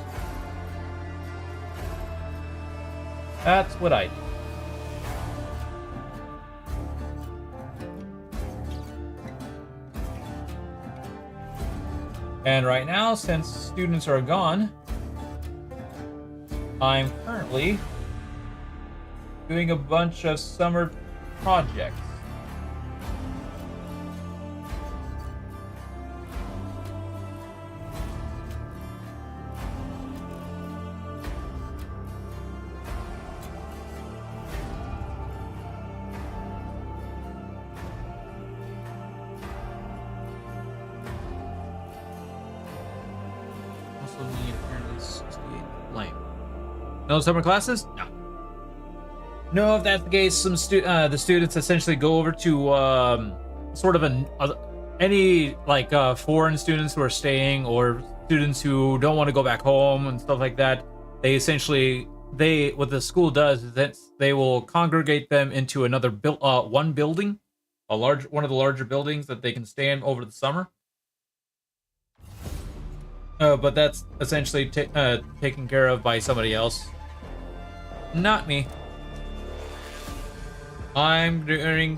That's what I do. And right now, since students are gone, I'm currently doing a bunch of summer projects. No summer classes? No. No, if that's the case, the students essentially go over to sort of any foreign students who are staying or students who don't want to go back home and stuff like that. They essentially what the school does is that they will congregate them into another one building, one of the larger buildings that they can stay in over the summer. But that's essentially taken care of by somebody else. Not me. I'm doing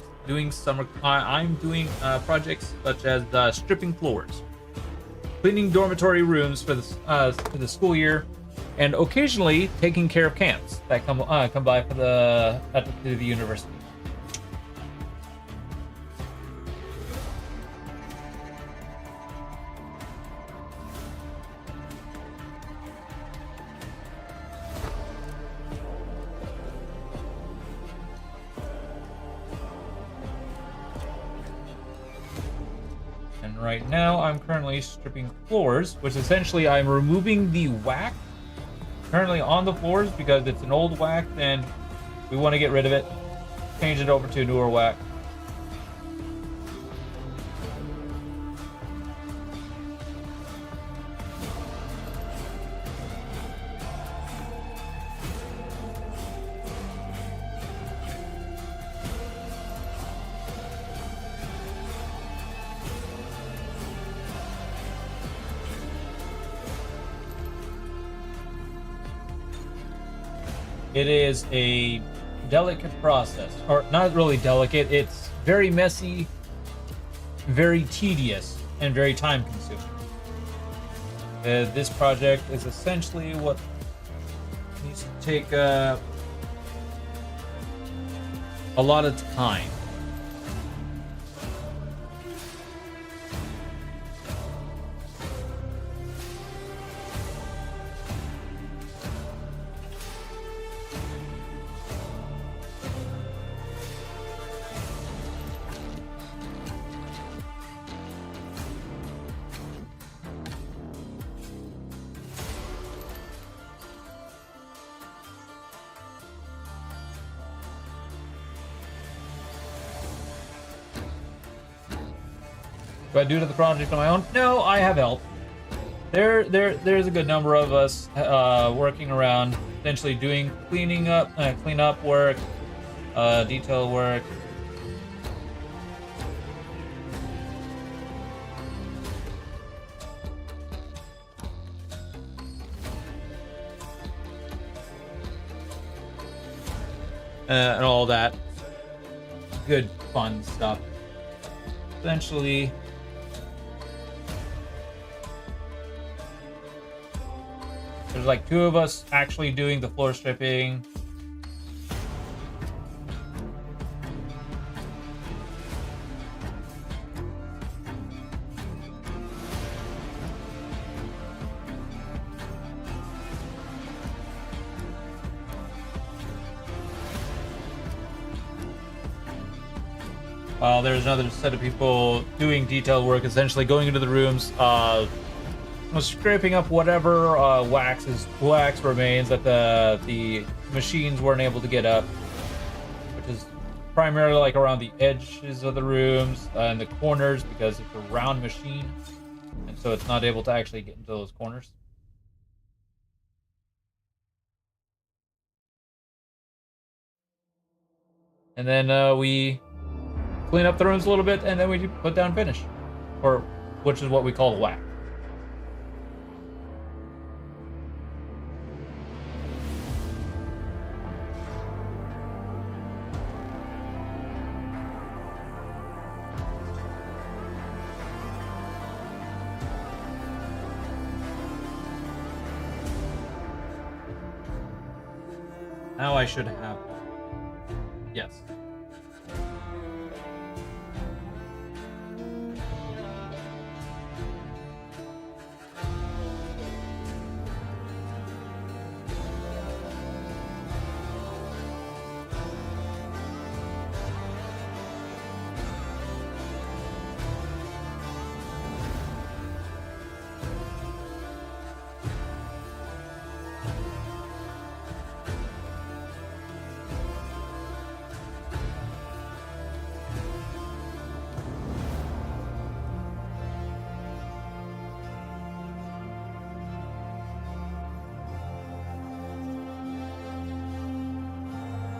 projects such as stripping floors, cleaning dormitory rooms for the school year, and occasionally taking care of camps that come by for the university. Right now, I'm currently stripping floors, which essentially I'm removing the wax currently on the floors because it's an old wax and we want to get rid of it, change it over to a newer wax. It is a delicate process, or not really delicate, it's very messy, very tedious, and very time consuming. This project is essentially what needs to take a lot of time. Do I do the project on my own? No, I have help. There's a good number of us working around, essentially doing cleanup work, detail work. And all that. good, fun stuff. Essentially, there's like 2 of us actually doing the floor stripping. There's another set of people doing detailed work, essentially going into the rooms, scraping up whatever wax remains that the machines weren't able to get up, which is primarily like around the edges of the rooms and the corners, because it's a round machine, and so it's not able to actually get into those corners. And then we clean up the rooms a little bit, and then we put down finish, or which is what we call the whack. Now I should have. Yes.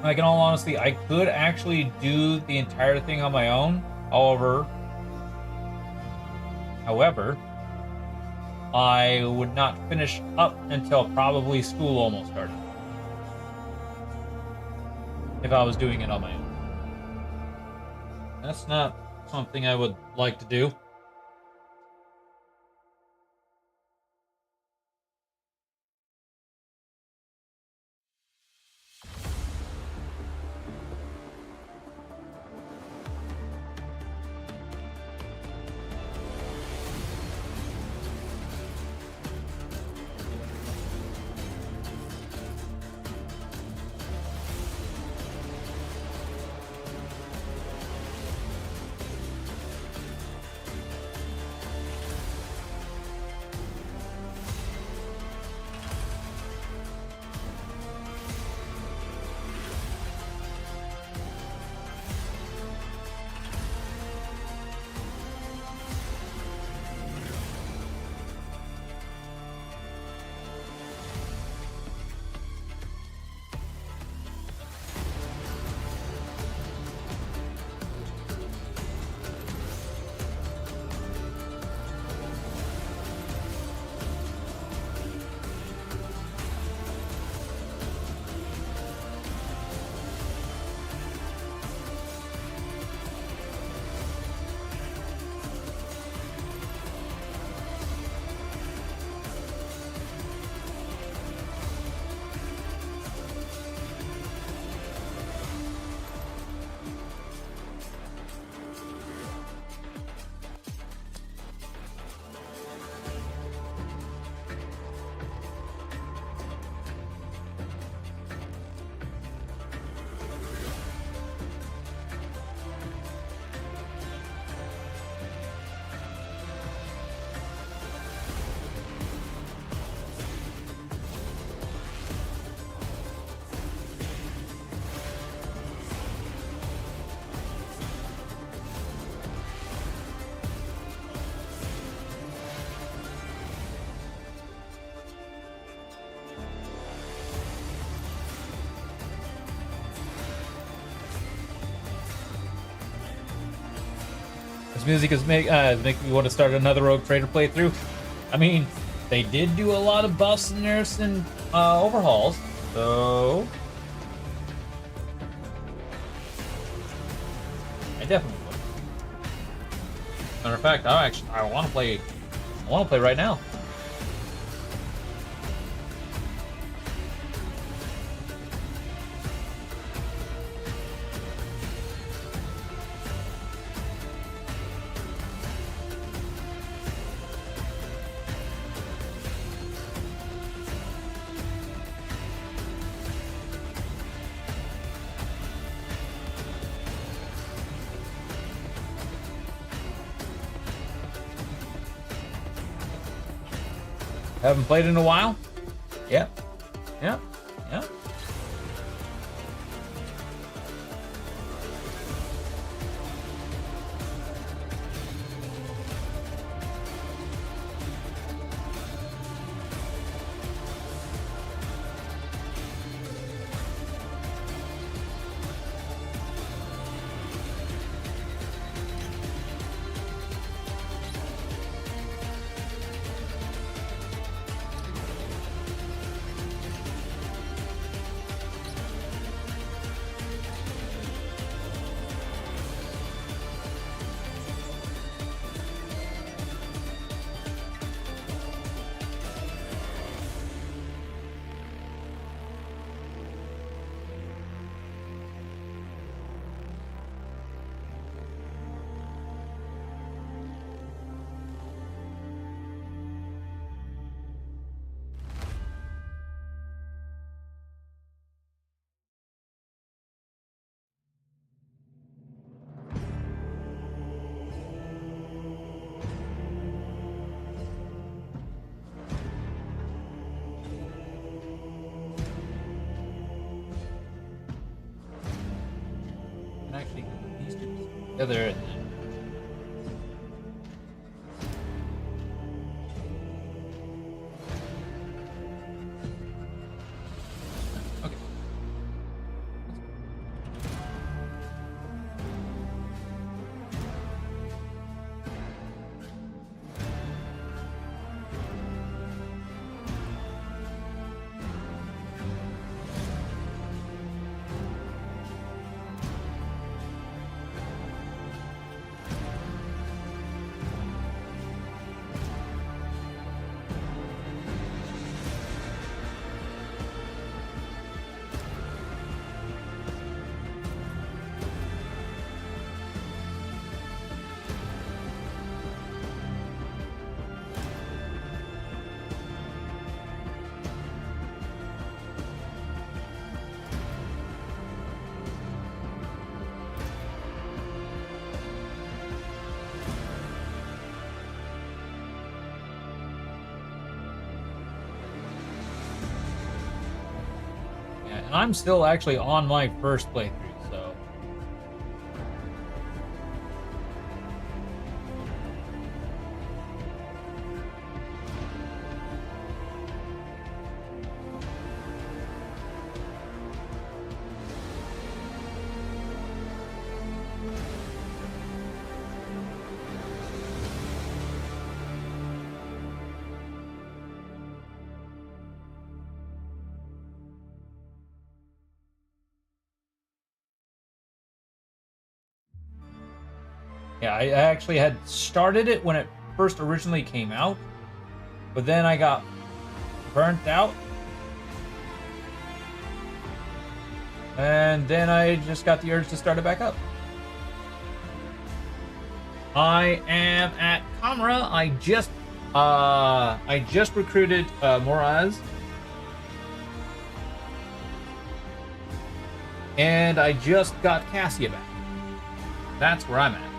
Like, in all honesty, I could actually do the entire thing on my own. However, I would not finish up until probably school almost started, if I was doing it on my own. That's not something I would like to do. This music is making me want to start another Rogue Trader playthrough. I mean, they did do a lot of buffs and nerfs and overhauls, so I definitely would. Matter of fact, I want to play. I want to play right now. Haven't played in a while? Yep. Yep. Yep. Actually, these two together and then. Okay. And I'm still actually on my first playthrough, so. Yeah, I actually had started it when it first originally came out, but then I got burnt out. And then I just got the urge to start it back up. I am at Kamra. I just recruited Moraz. And I just got Cassia back. That's where I'm at.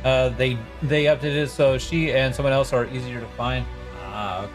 They updated it so she and someone else are easier to find. Ah, okay.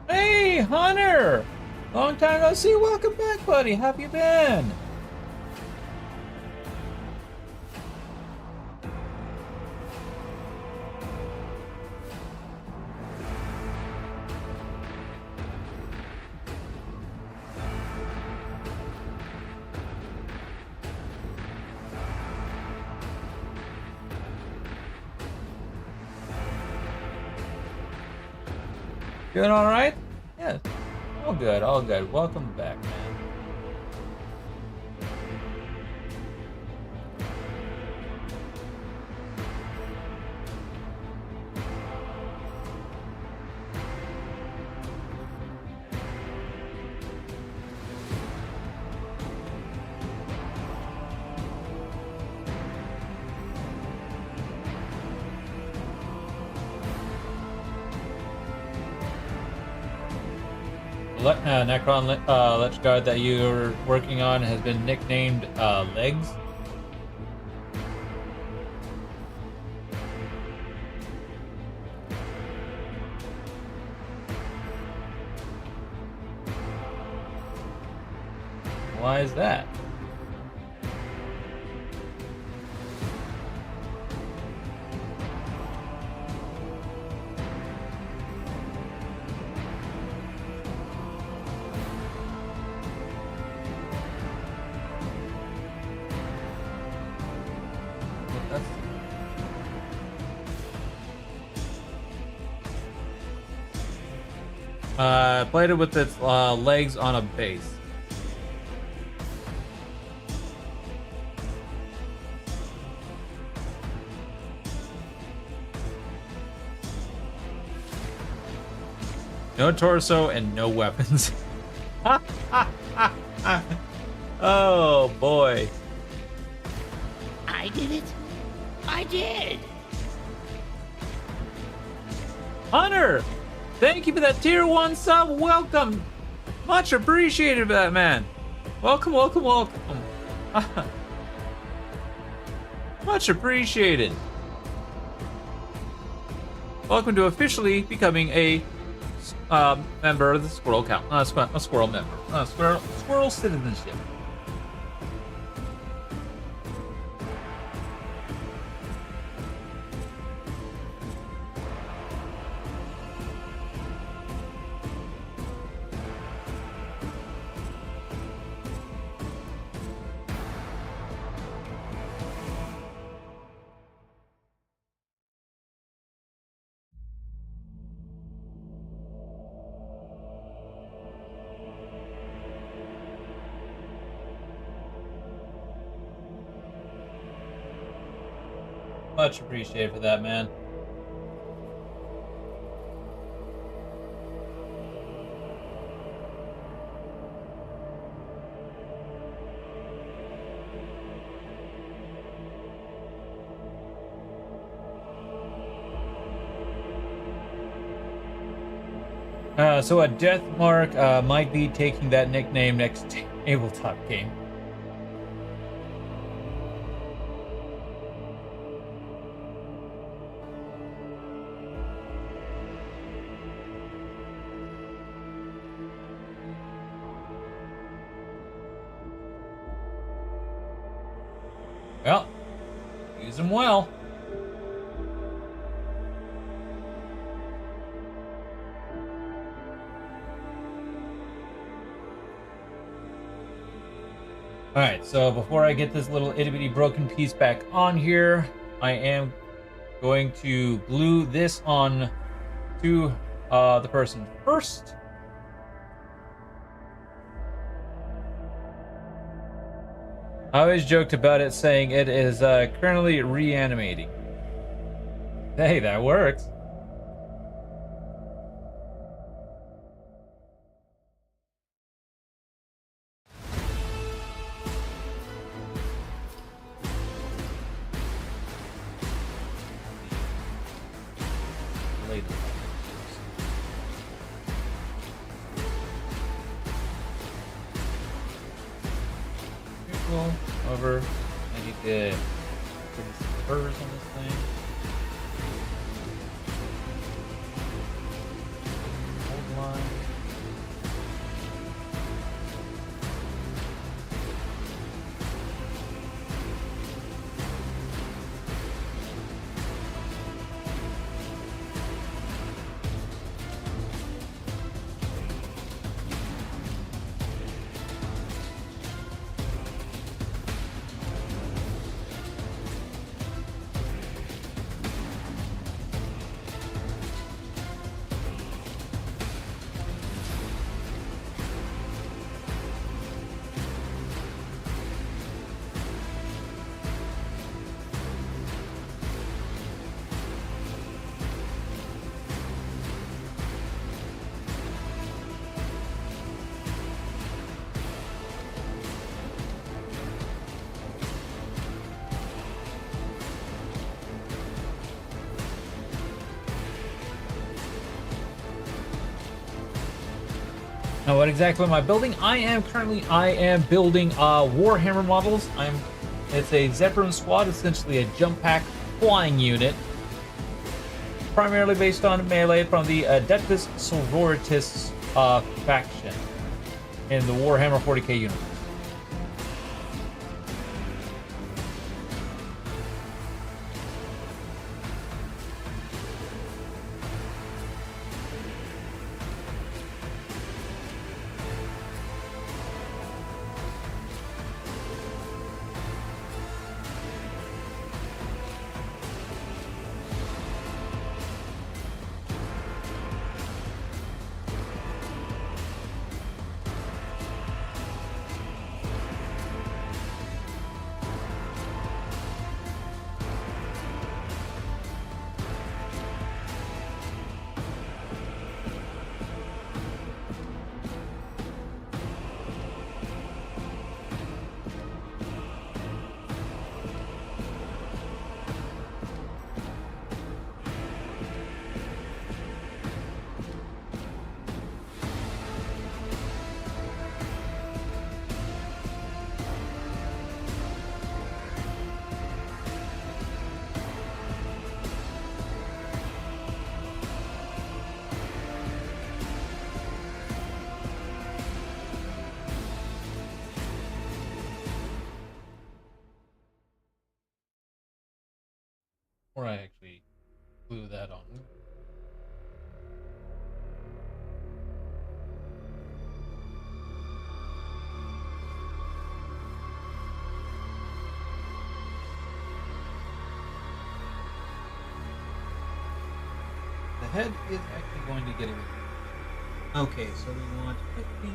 Hey, Hunter! Long time no see. Welcome back, buddy. How have you been? Doing all right? Yeah, all good, all good. Welcome back, man. Necron Lich Guard that you're working on has been nicknamed Legs. Why is that? Played it with its legs on a base. No torso and no weapons. Oh boy. I did it. I did. Hunter, thank you for that tier 1 sub. Welcome. Much appreciated for that, man. Welcome, welcome, welcome. Much appreciated. Welcome to officially becoming a member of the Squirrel Count. A squirrel member. Squirrel citizenship. Much appreciated for that, man. So a Deathmark might be taking that nickname next tabletop game. Well, use them well. Alright, so before I get this little itty-bitty broken piece back on here, I am going to glue this on to the person first. I always joked about it saying it is currently reanimating. Hey, that works. Over. I need to put some furs on this thing. Hold line. Now, what exactly am I building? I am building Warhammer models. It's a Zeppelin squad, essentially a jump pack flying unit, primarily based on melee from the Adepta Sororitas faction in the Warhammer 40k universe. Or I actually glue that on. The head is actually going to get it. Okay, so we want 50.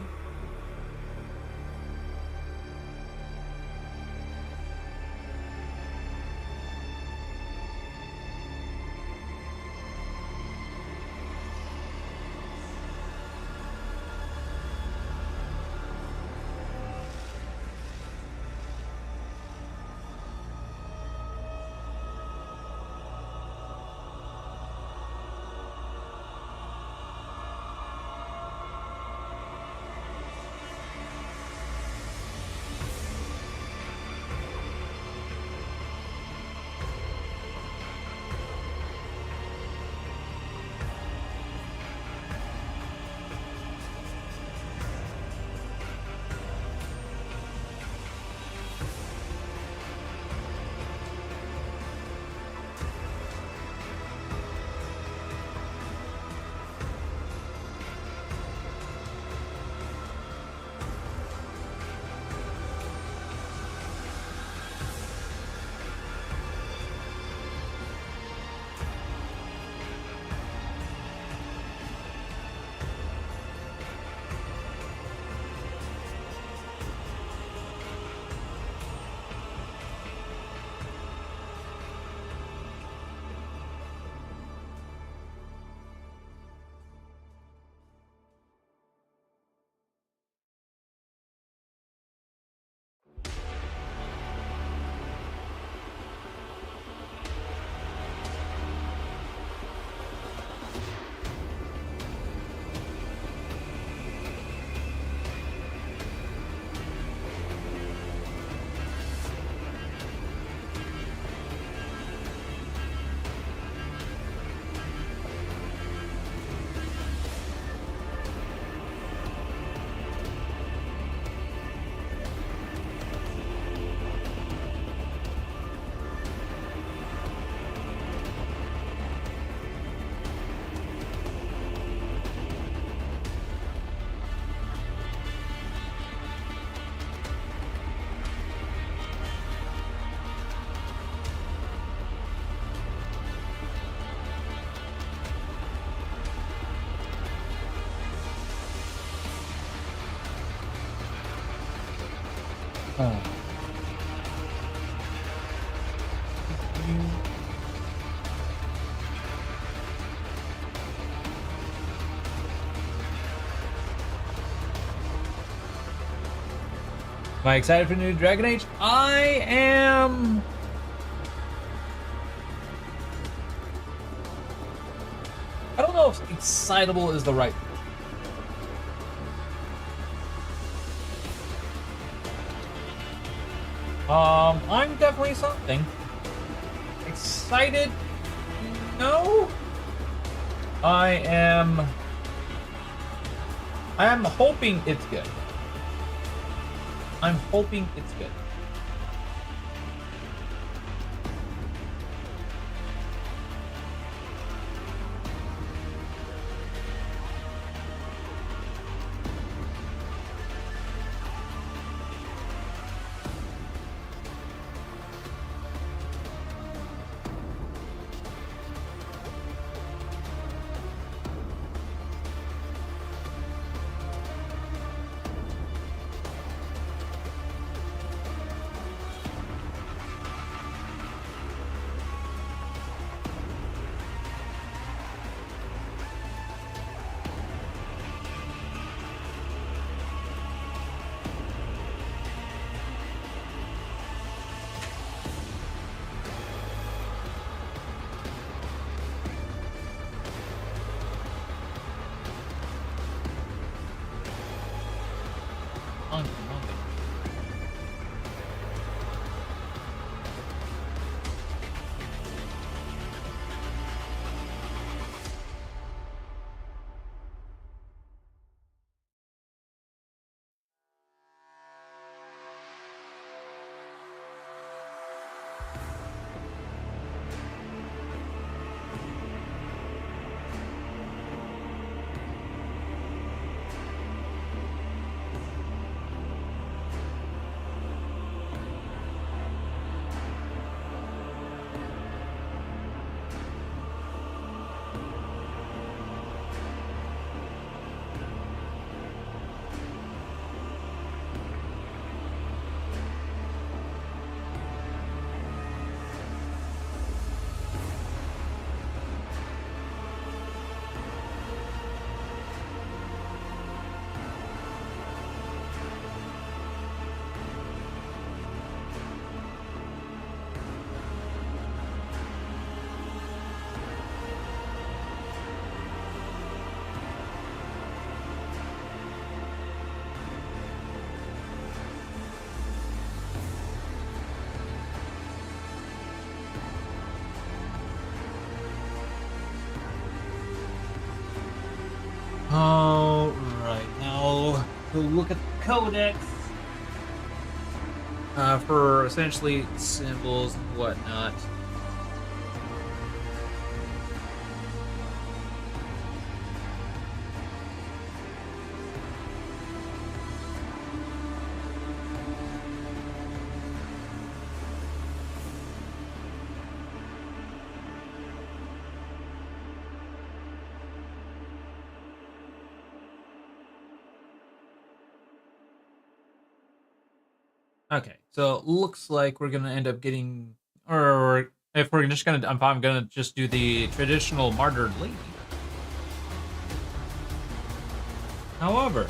Oh. Am I excited for the new Dragon Age? I am. I don't know if excitable is the right word. I'm definitely something. Excited? No. I am hoping it's good. I'm hoping it's good. look at the codex for essentially symbols and whatnot. Okay, so looks like we're gonna end up getting, or if we're just gonna, if I'm gonna just do the traditional martyred lady. However,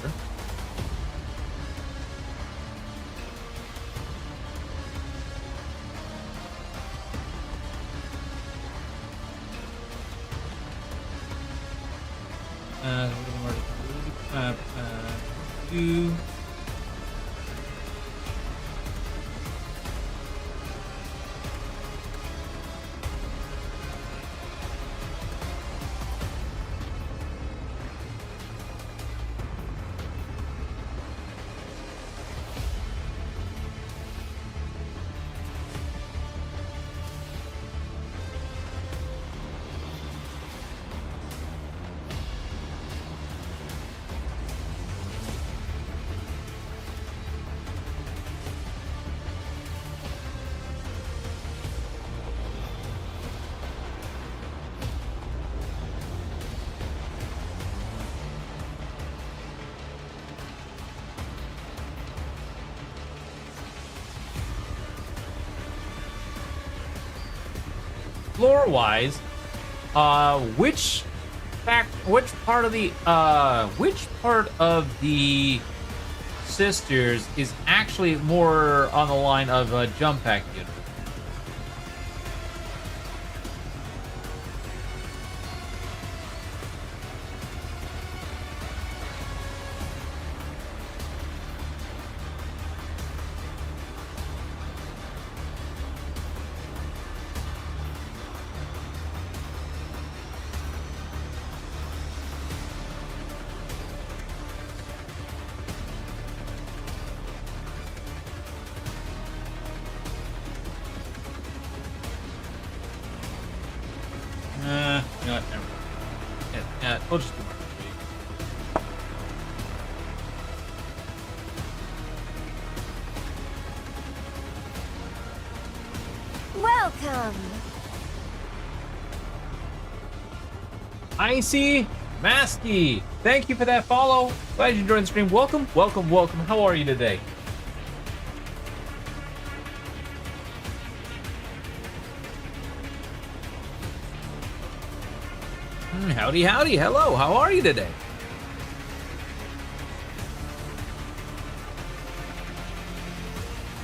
do. Lore-wise, which part of the sisters is actually more on the line of a jump pack unit? You know what? Never mind. Yeah, we'll just do more. Welcome. Icy Masky, thank you for that follow. Glad you joined the stream. Welcome, welcome, welcome. How are you today? Howdy, howdy. Hello, how are you today?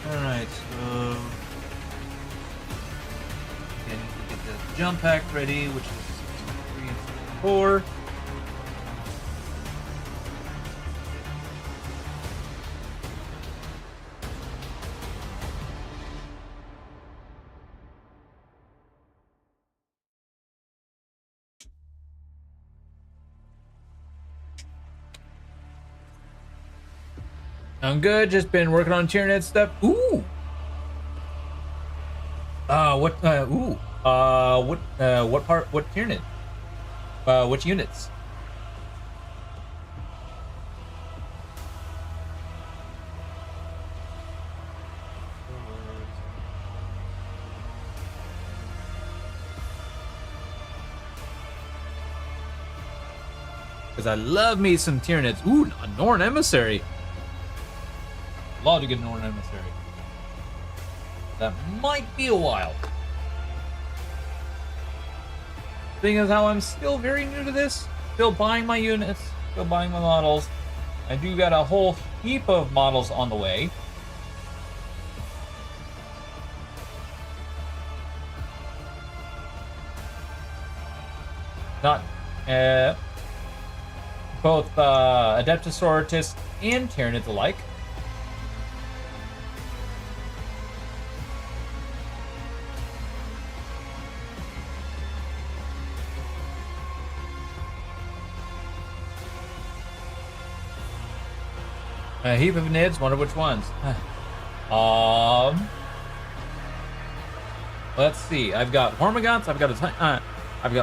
All right, so okay, need to get the jump pack ready, which is 3 and 4. I'm good. Just been working on Tyranid stuff. Ooh. What part? What Tyranid? Which units? Because I love me some Tyranids. Ooh, a Norn Emissary. Love to get an Norn Emissary. That might be a while. Thing is how I'm still very new to this. Still buying my units. Still buying my models. I do got a whole heap of models on the way. Not, both Adepta Sororitas and Tyranids alike. A heap of nids. Wonder which ones. Let's see. I've got Hormagaunts. I've got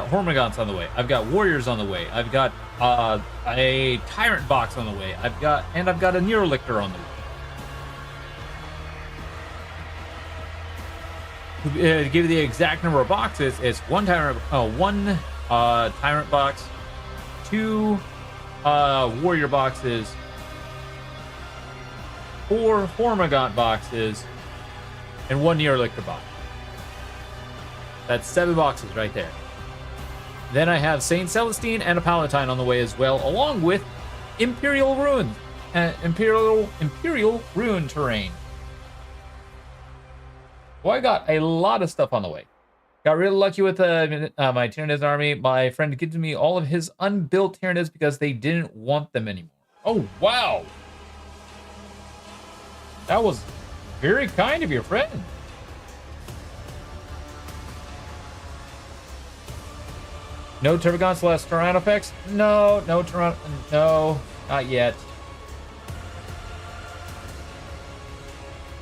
Hormagaunts on the way. I've got Warriors on the way. I've got a Tyrant box on the way. I've got a Neurolictor on the way. To give you the exact number of boxes, it's one Tyrant box, 2 Warrior boxes, 4 Hormagaunt boxes, and 1 Neurolictor box. That's 7 boxes right there. Then I have Saint Celestine and a Palatine on the way as well, along with Imperial Ruins, Imperial Ruin terrain. Well, I got a lot of stuff on the way. Got really lucky with my Tyranids army. My friend gives me all of his unbuilt Tyranids because they didn't want them anymore. Oh, wow. That was very kind of your friend. No Termagant Celeste Tyran effects? No, no, not yet.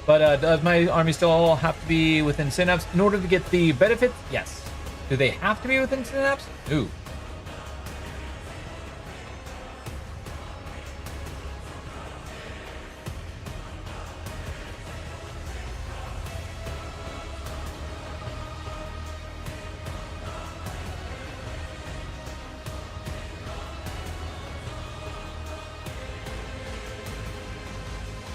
But does my army still all have to be within Synapse in order to get the benefits? Yes. Do they have to be within Synapse? Ooh.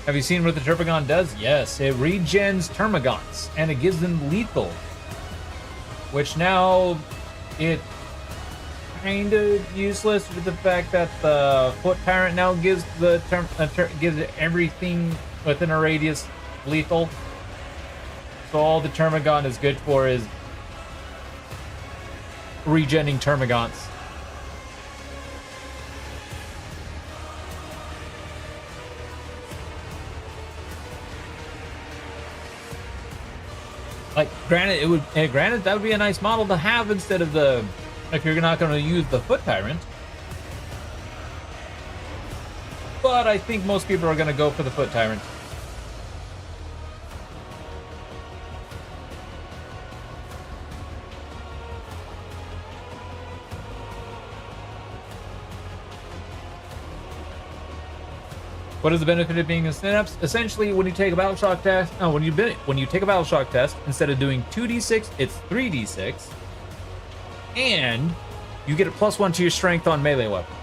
Have you seen what the Termagant does? Yes, it regens Termagants, and it gives them lethal. Which now, it kind of useless with the fact that the Foot Tyrant now gives gives everything within a radius lethal. So all the Termagant is good for is regenning Termagants. Like, granted, that would be a nice model to have instead of the, if you're not going to use the Foot Tyrant. But I think most people are going to go for the Foot Tyrant. What is the benefit of being a Synapse? Essentially, when you take a Battle Shock test, when you take a Battle Shock test, instead of doing 2d6, it's 3d6, and you get a +1 to your strength on melee weapons.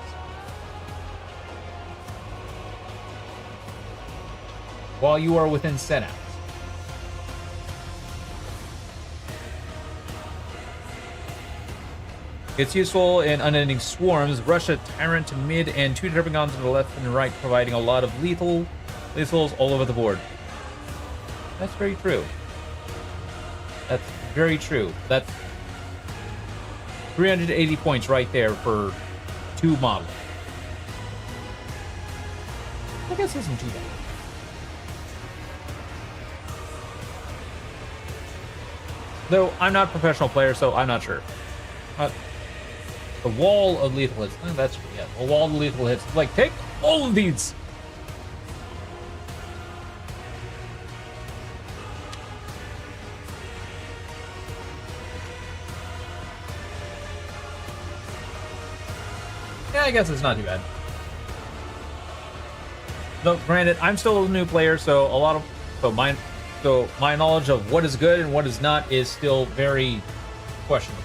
While you are within Synapse. It's useful in unending swarms. Rush a Tyrant to mid and 2 Termagants to the left and right, providing a lot of lethals all over the board. That's very true. That's very true. That's 380 points right there for 2 models. I guess this isn't too bad. Though I'm not a professional player, so I'm not sure. The wall of lethal hits. That's, yeah, the wall of lethal hits. Like, take all of these. Yeah, I guess it's not too bad. Though, granted, I'm still a new player, so my knowledge of what is good and what is not is still very questionable.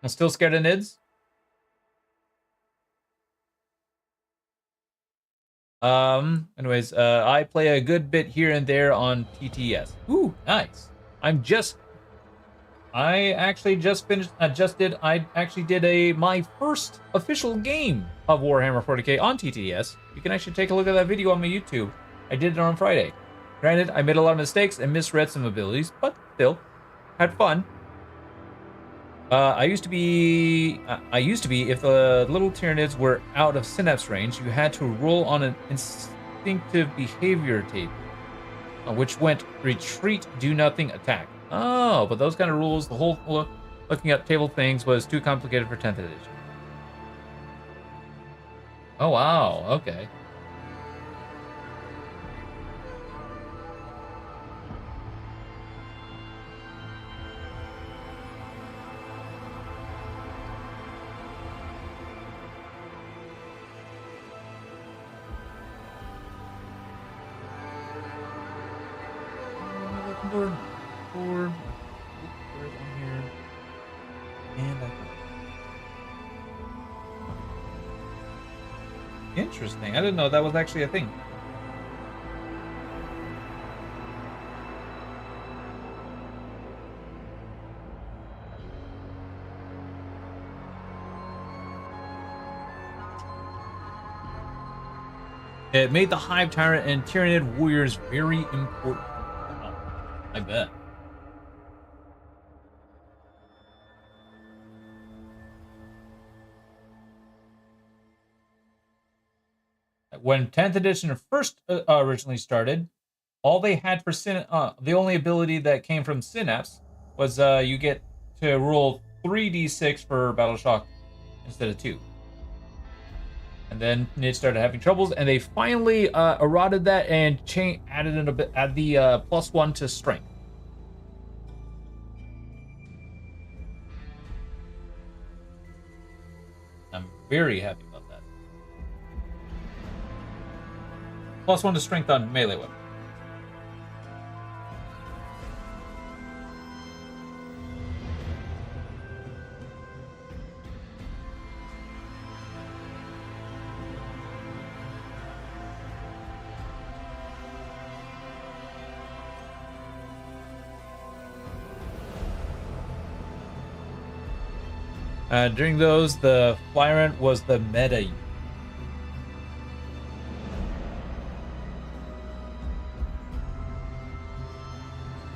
I'm still scared of NIDS. Anyways, I play a good bit here and there on TTS. Ooh, nice. I actually just finished. I actually did my first official game of Warhammer 40k on TTS. You can actually take a look at that video on my YouTube. I did it on Friday. Granted, I made a lot of mistakes and misread some abilities, but still, had fun. I used to be, if the little Tyranids were out of Synapse range, you had to roll on an instinctive behavior table, which went retreat, do nothing, attack. Oh, but those kind of rules, the whole Looking up table things was too complicated for 10th edition. Oh, wow. Okay. Board. Board. Where's on here? And interesting. I didn't know that was actually a thing. It made the Hive Tyrant and Tyranid warriors very important. Oh, I bet. When 10th edition first originally started, all they had for the only ability that came from Synapse was you get to roll 3d6 for Battle Shock instead of 2. And then it started having troubles, and they finally eroded that and added in a bit, add the +1 to strength. I'm very happy about that. +1 to strength on melee weapon. During those, the Flyrant was the meta.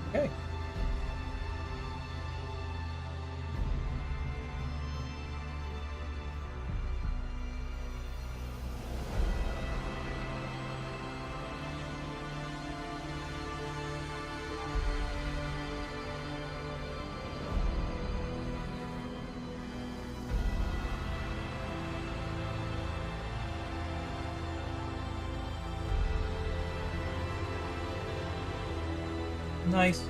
Okay. Nice.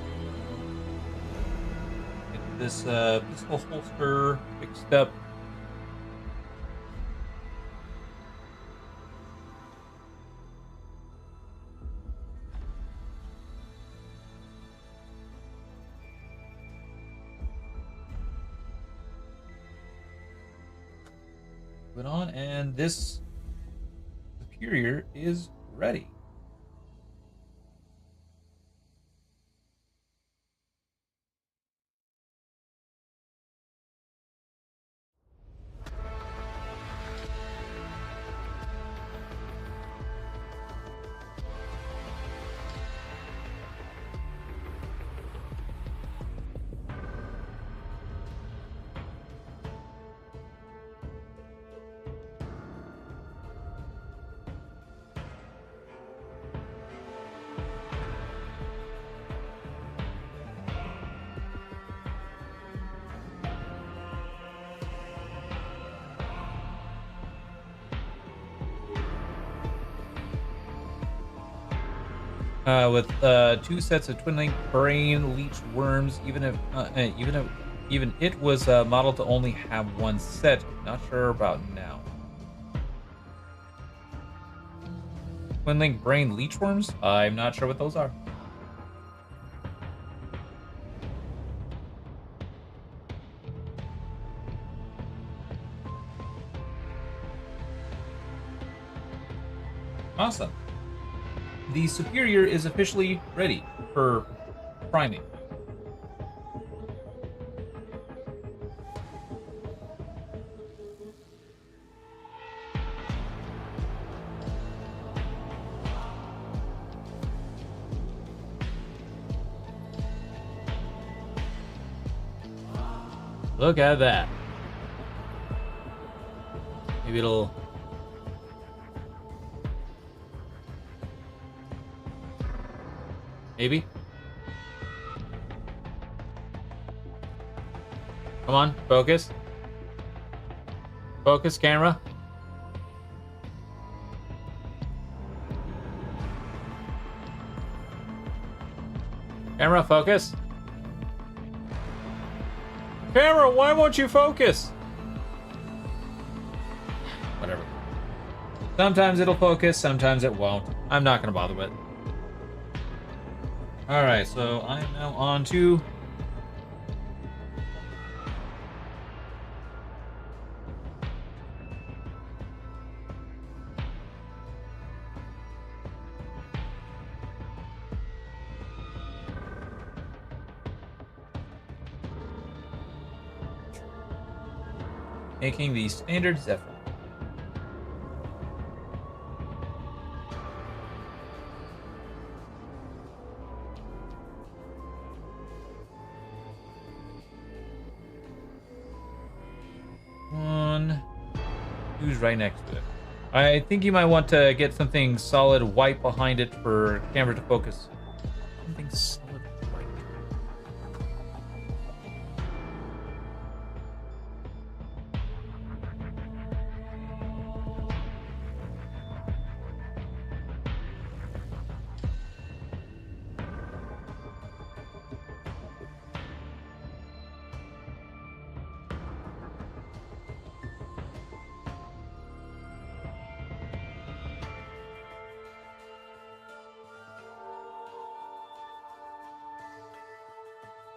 Get this pistol holster fixed up. Put on, and this superior is ready. With 2 sets of twin-link brain leech worms, even it was modeled to only have 1 set. Not sure about now. Twin-link brain leech worms? I'm not sure what those are. Awesome. The superior is officially ready for priming. Look at that. Maybe it'll... Maybe. Come on, focus. Focus, camera. Camera, focus. Camera, why won't you focus? Whatever. Sometimes it'll focus, sometimes it won't. I'm not gonna bother with it. Alright, so I'm now on to... making the standard Zephyr. Who's right next to it? I think you might want to get something solid white behind it for camera to focus. Something solid white.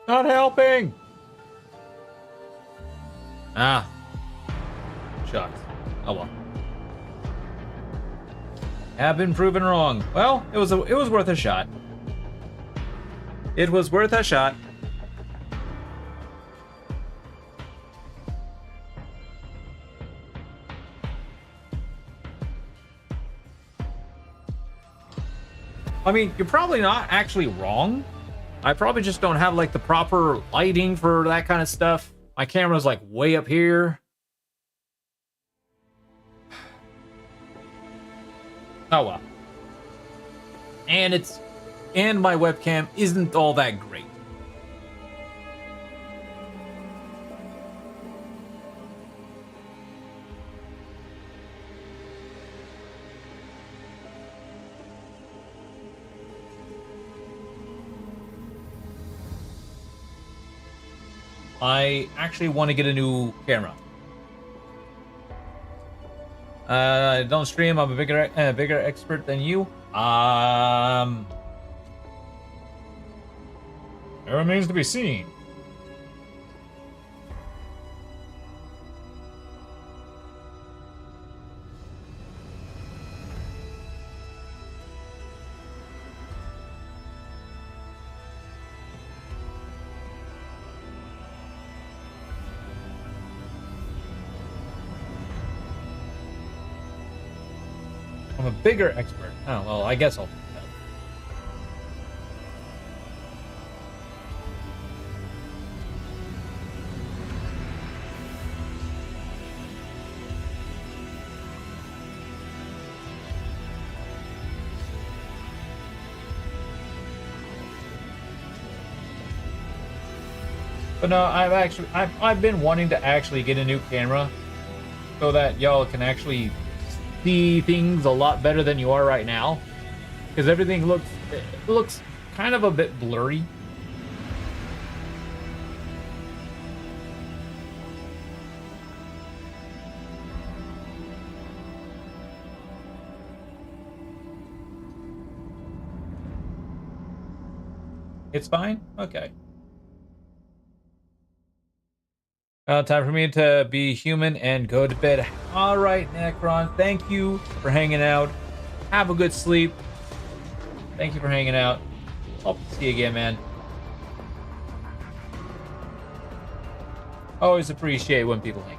Not helping! Ah. Shucks. Oh well. Have been proven wrong. Well, it was worth a shot. It was worth a shot. I mean, you're probably not actually wrong. I probably just don't have like the proper lighting for that kind of stuff. My camera's like way up here. Oh well. And my webcam isn't all that great. I actually want to get a new camera. Don't stream. I'm a bigger expert than you. It remains to be seen. I'm a bigger expert. Oh, well, I guess I'll do that. But no, I've been wanting to actually get a new camera so that y'all can actually see things a lot better than you are right now, because everything looks kind of a bit blurry. It's fine? Okay. Time for me to be human and go to bed. All right, Necron, thank you for hanging out. Have a good sleep. Thank you for hanging out. Hope to see you again, man. Always appreciate when people hang.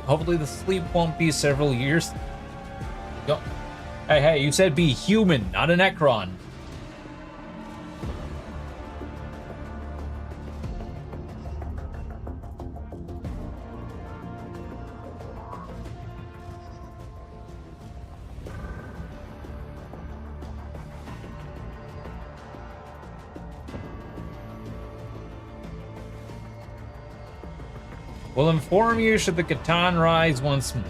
Hopefully the sleep won't be several years. Yo. Hey, you said be human, not a Necron. Will inform you should the Catan rise once more.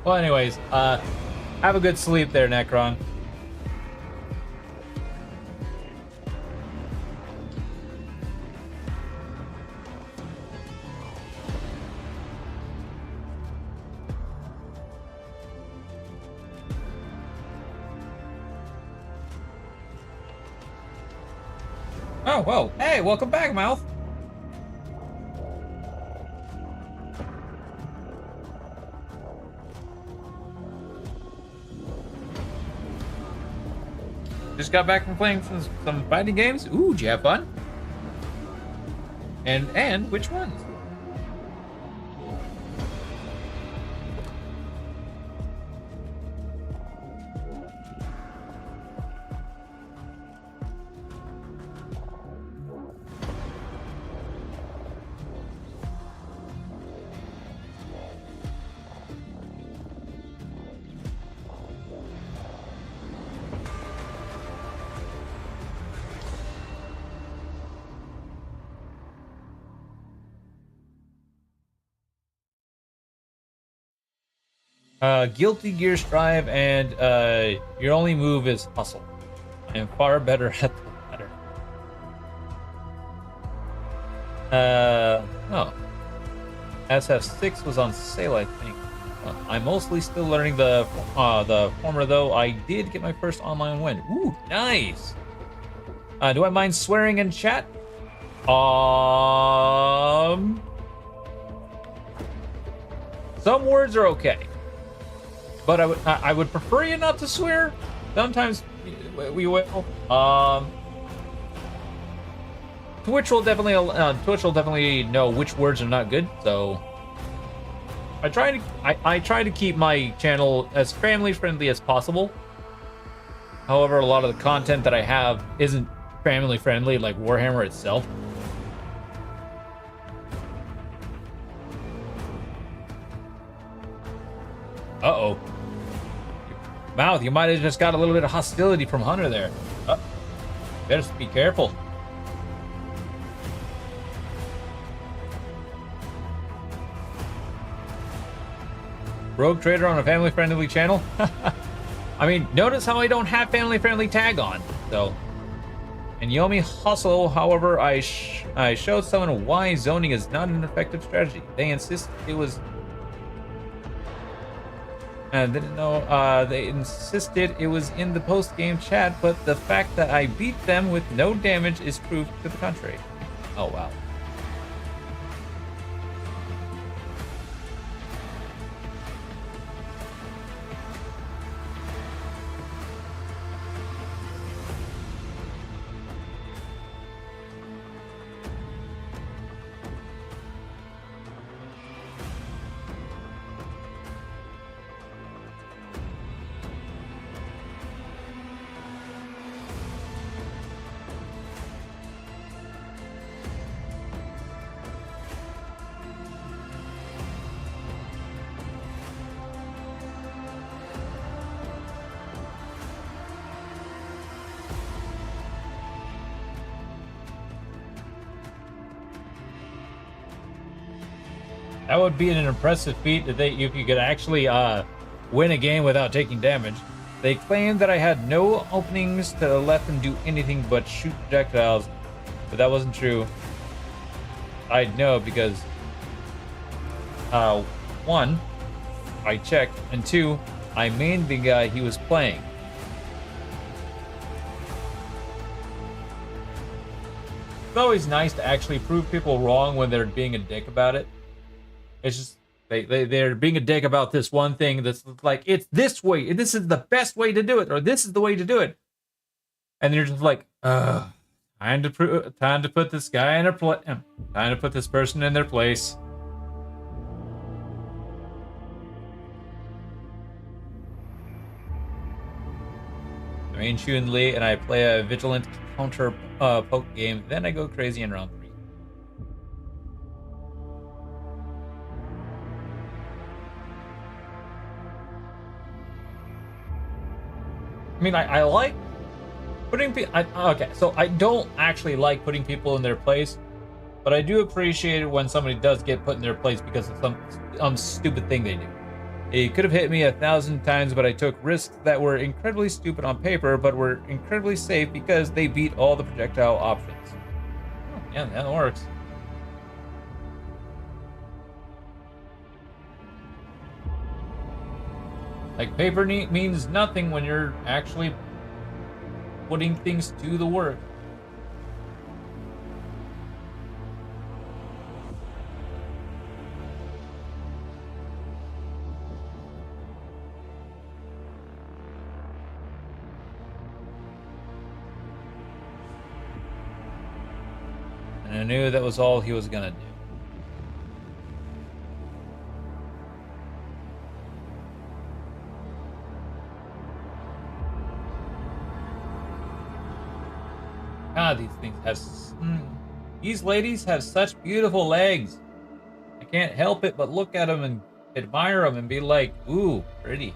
Well, anyways, have a good sleep there, Necron. Oh, whoa. Hey, welcome back, Mouth. Just got back from playing some fighting games. Ooh, did you have fun? And which ones? Guilty Gear Strive, and your only move is hustle. I am far better at the latter. Oh. SF6 was on sale, I think. I'm mostly still learning the former, though. I did get my first online win. Ooh, nice! Do I mind swearing in chat? Some words are okay. But I would prefer you not to swear. Sometimes we will. Twitch will definitely know which words are not good. So I try to keep my channel as family friendly as possible. However, a lot of the content that I have isn't family friendly, like Warhammer itself. Uh-oh. Mouth, you might have just got a little bit of hostility from Hunter there. Better be careful. Rogue Trader on a family-friendly channel? I mean, notice how I don't have family-friendly tag on, so. And Yomi Hustle, however, I showed someone why zoning is not an effective strategy. They insist it was... they insisted it was in the post-game chat, but the fact that I beat them with no damage is proof to the contrary. Oh, wow. That would be an impressive feat that if you could actually win a game without taking damage. They claimed that I had no openings to let them do anything but shoot projectiles, but that wasn't true. I know because one, I checked, and two, I mained the guy he was playing. It's always nice to actually prove people wrong when they're being a dick about it. It's just they're being a dick about this one thing that's like, it's this way, this is the best way to do it, or this is the way to do it. And you're just like, time to put this guy in time to put this person in their place. I mean, Shun Li and I play a vigilant counter poke game, then I go crazy in round 3. I mean, I like putting people. Okay, so I don't actually like putting people in their place, but I do appreciate it when somebody does get put in their place because of some stupid thing they do. It could have hit me 1,000 times, but I took risks that were incredibly stupid on paper, but were incredibly safe because they beat all the projectile options. Oh, yeah, that works. Like, paper means nothing when you're actually putting things to the work. And I knew that was all he was gonna do. God, these things have... These ladies have such beautiful legs. I can't help it but look at them and admire them and be like, ooh, pretty.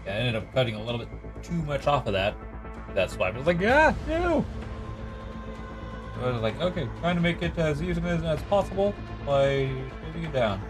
Yeah, I ended up cutting a little bit too much off of that swipe. I was like, yeah, no. So I was like, okay, trying to make it as even as possible by shaving it down.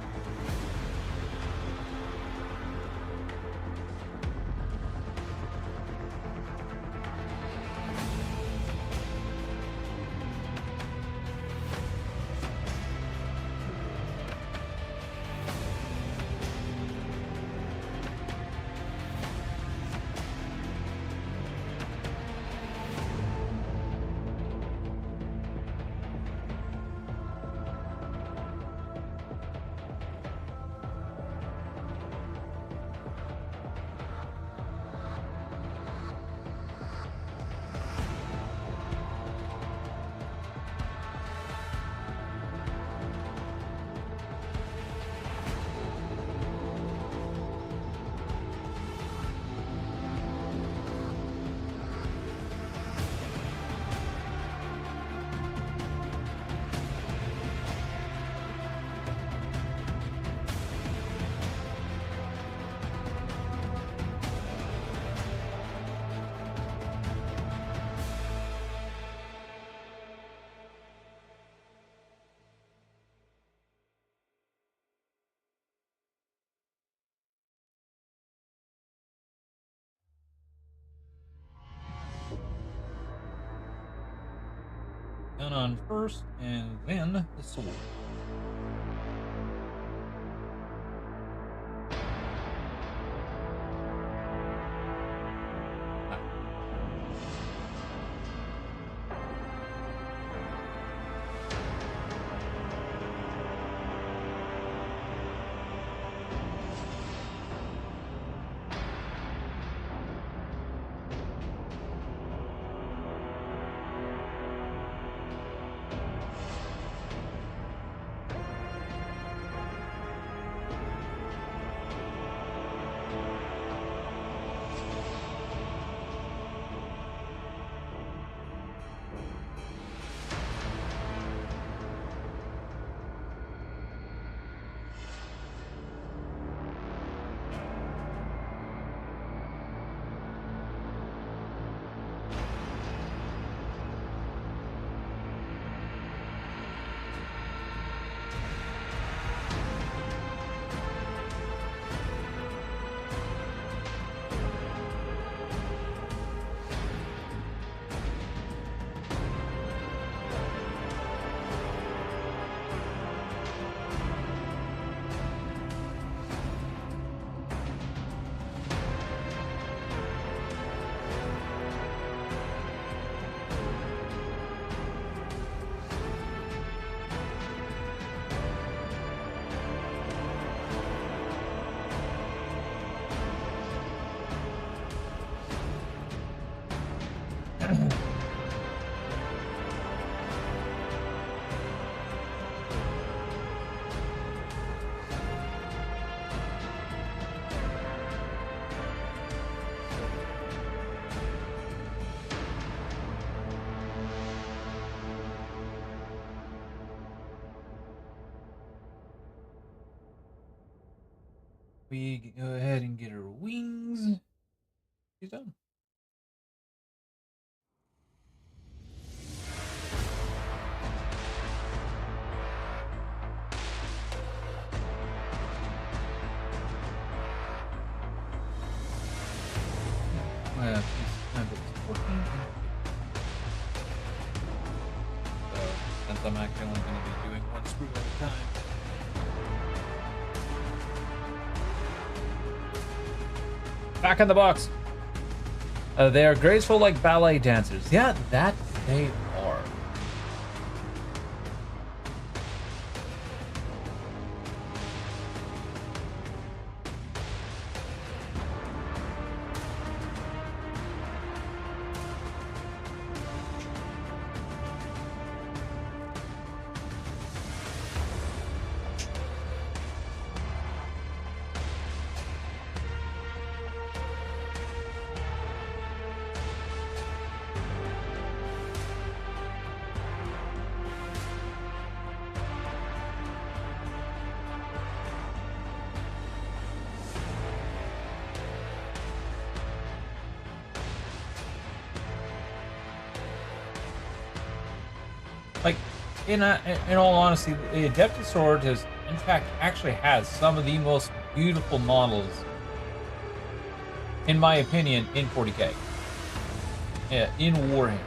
Gun on first, and then the sword. We go ahead and get her wings. She's done. So, since I'm actually only going to be doing one screw at a time. Back in the box. They are graceful like ballet dancers. Yeah, that they are. in all honesty, the Adepta Sororitas, in fact, actually has some of the most beautiful models, in my opinion, in 40k. Yeah, in Warhammer.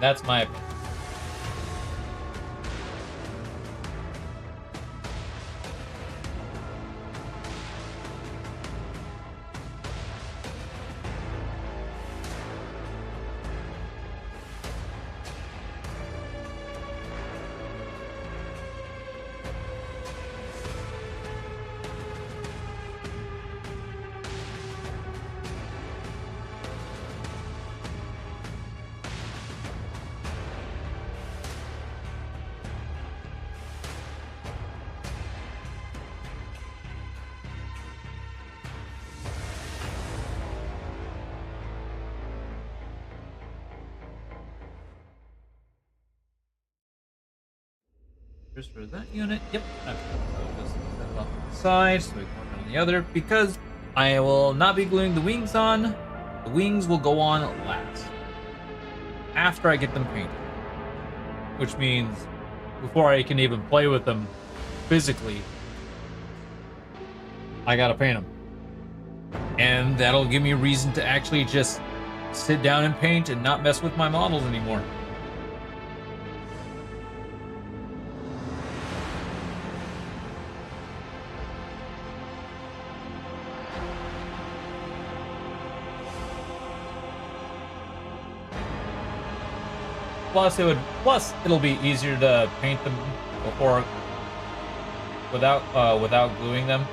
That's my opinion. For that unit. Yep. Okay. So just set it off to the side so we can work on the other, because I will not be gluing the wings on. The wings will go on last, after I get them painted. Which means before I can even play with them physically, I gotta paint them. And that'll give me a reason to actually just sit down and paint and not mess with my models anymore. Plus, it'll be easier to paint them before without gluing them.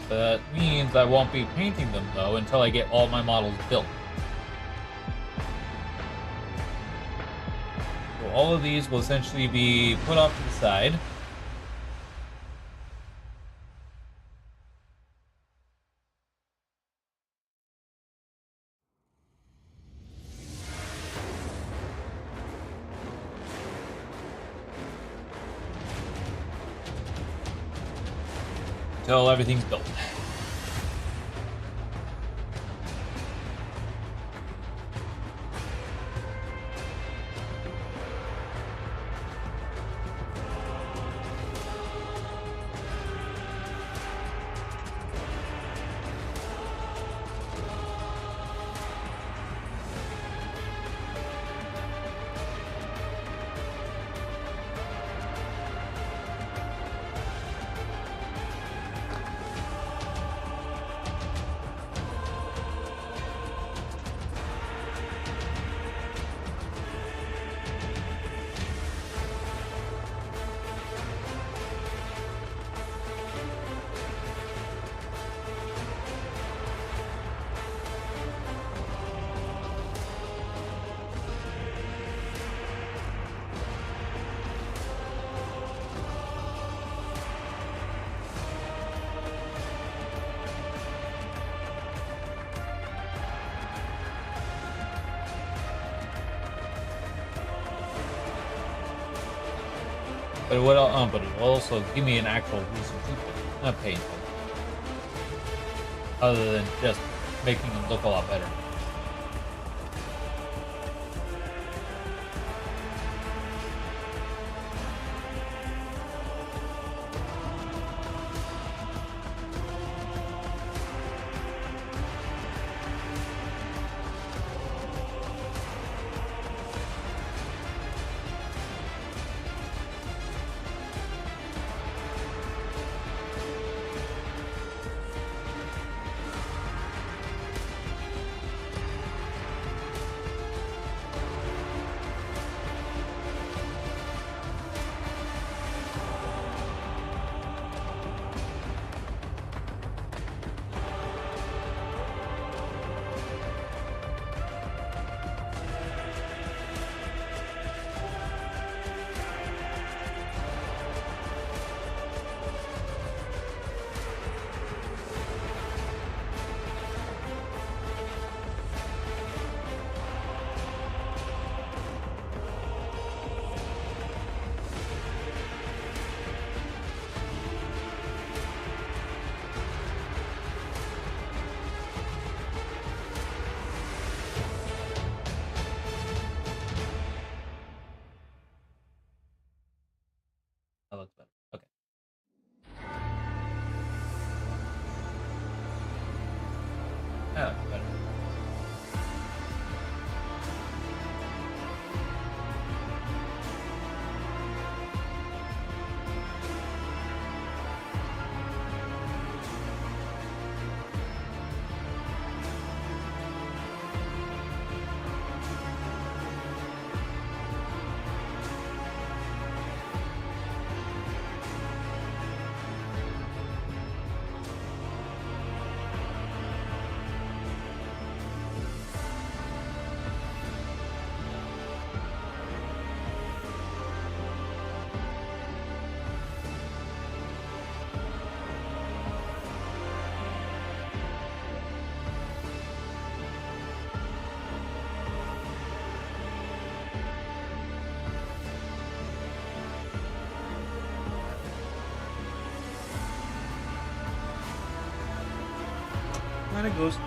That means I won't be painting them, though, until I get all my models built. So all of these will essentially be put off to the side. Until everything's built. But but it will also give me an actual reason to play, not paying for it. Other than just making them look a lot better. That looks better. Okay. That looks better. Kind of goes.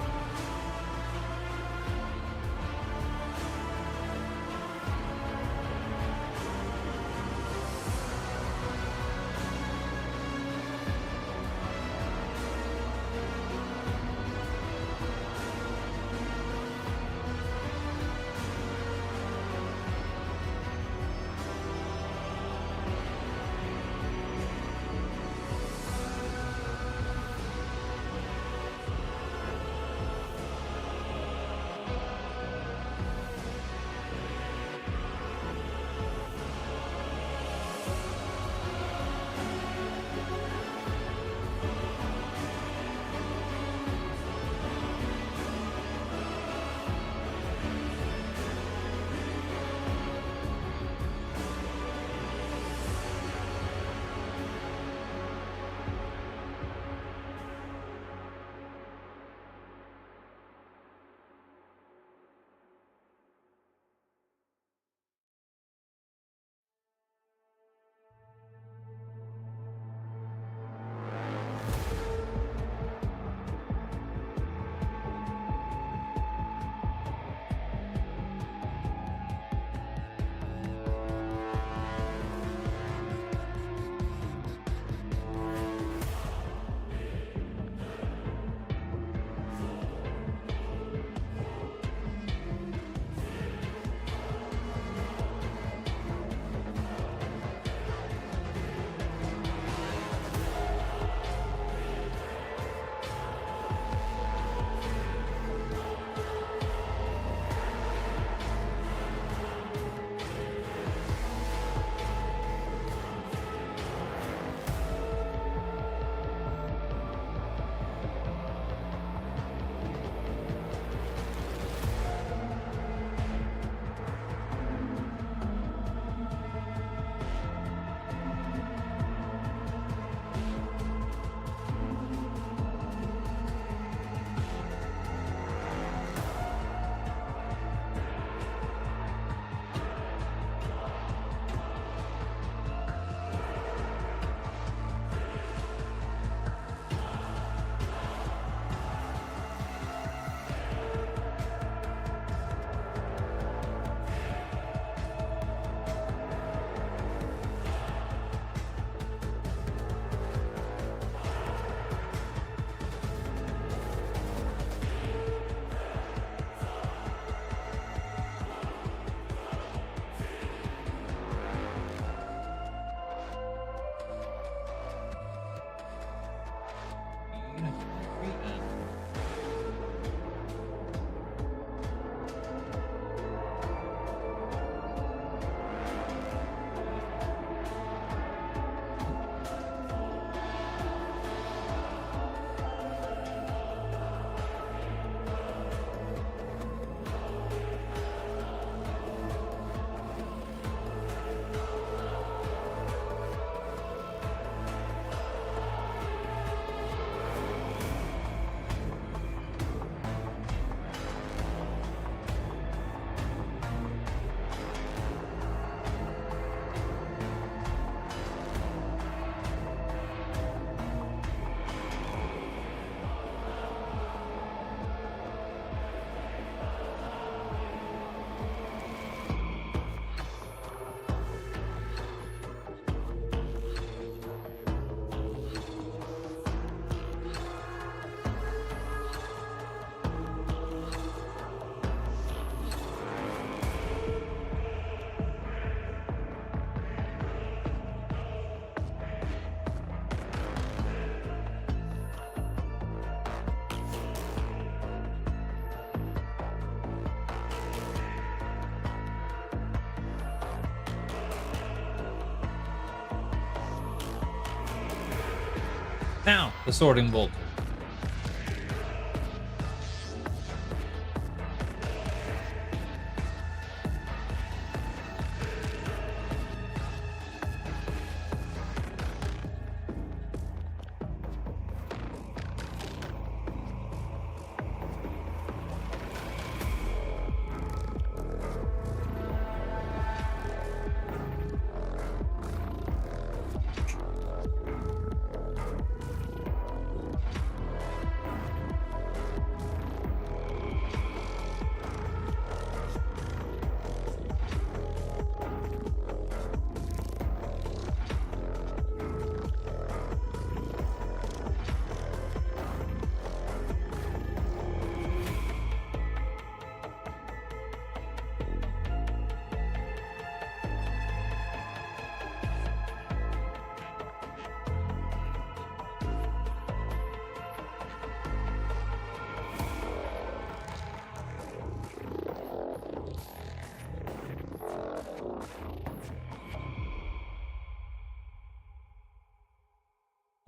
Now, the sorting bolt.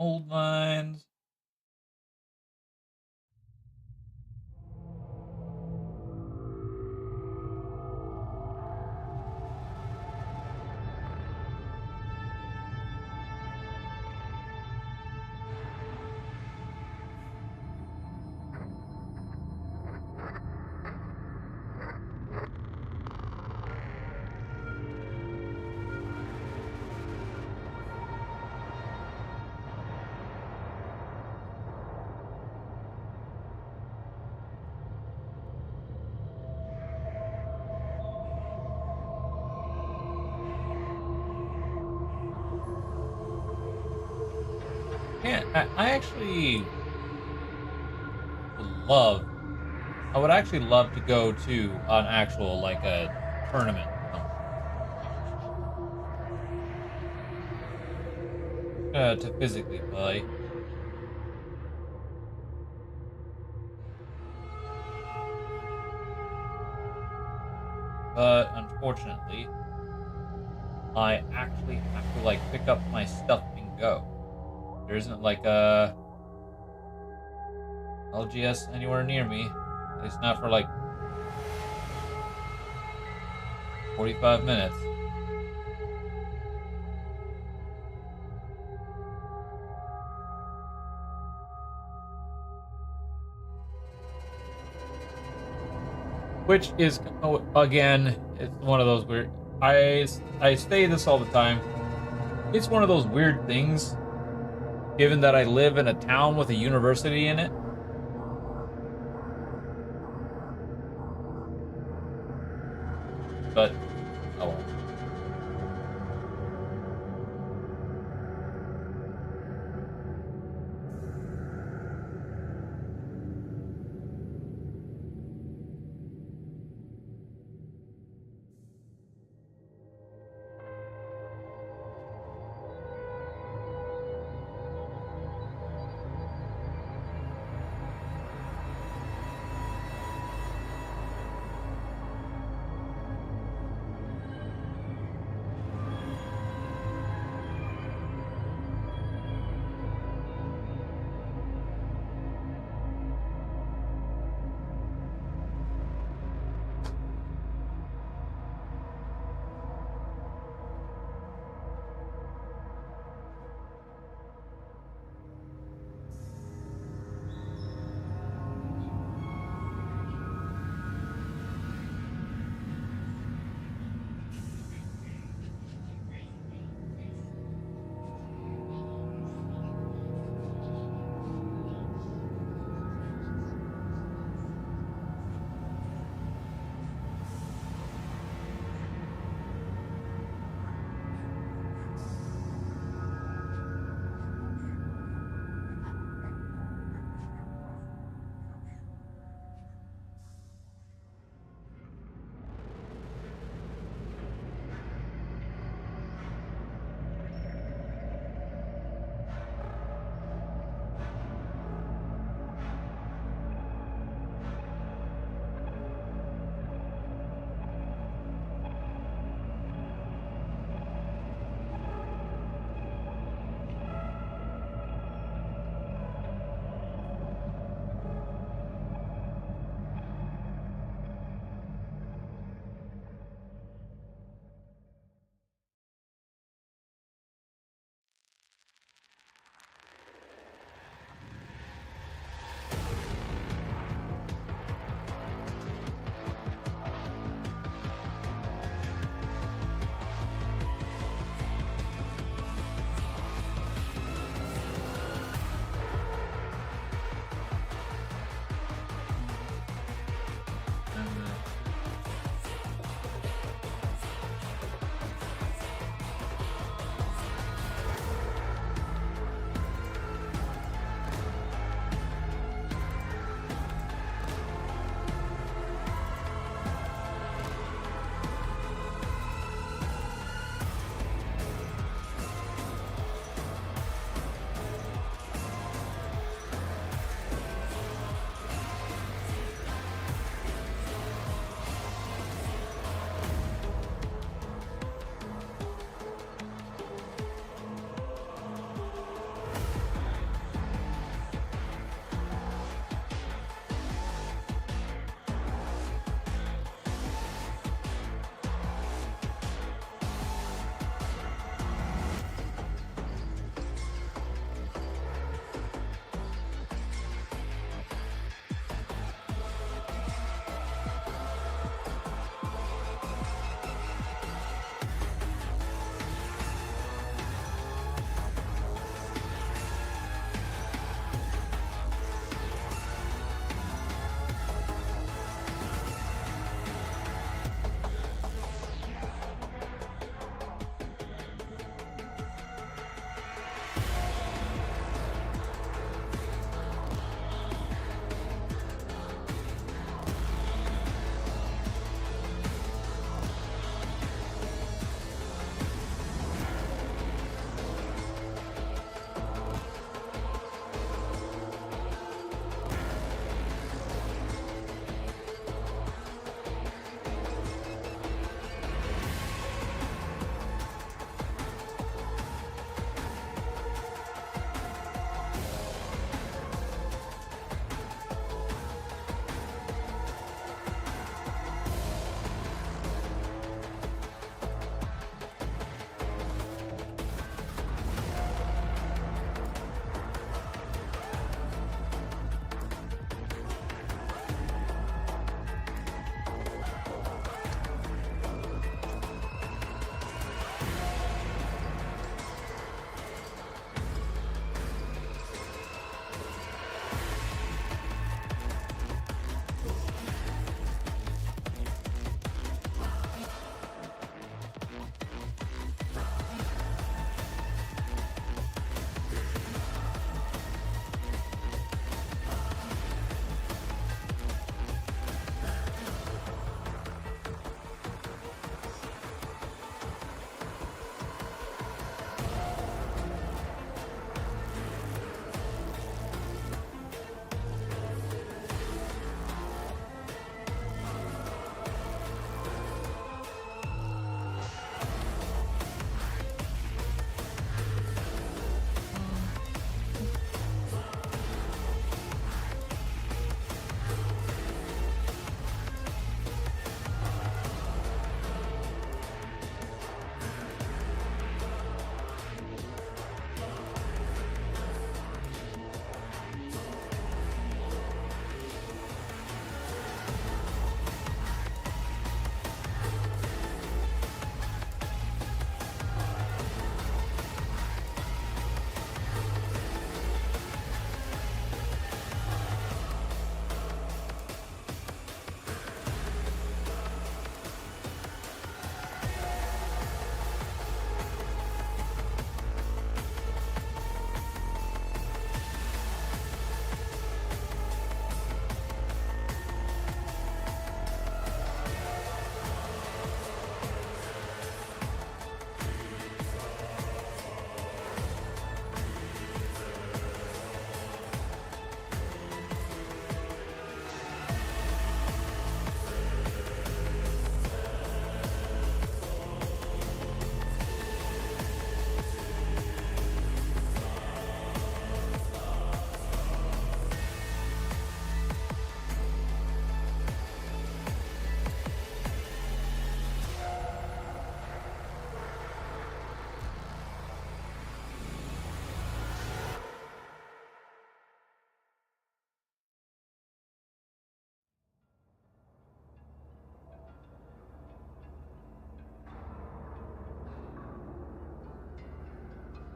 Old mines. Yeah, I actually would love. I would actually love to go to an actual like a tournament. To physically play. But unfortunately, I actually have to like pick up my stuff and go. There isn't like a LGS anywhere near me. At least not for like 45 minutes. Which is, again, it's one of those weird. I say this all the time. It's one of those weird things, given that I live in a town with a university in it. But, oh well.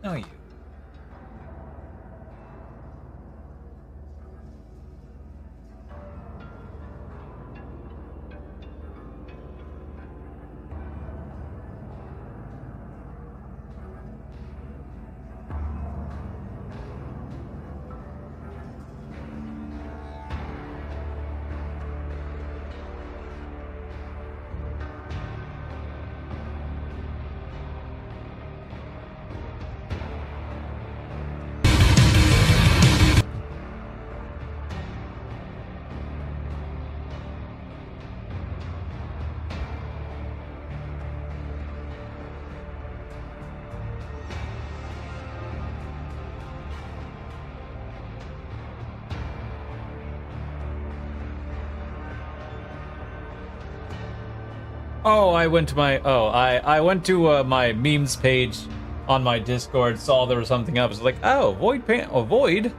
No, you. Oh, I went to my I went to my memes page on my Discord, saw there was something up. I was like, oh, Void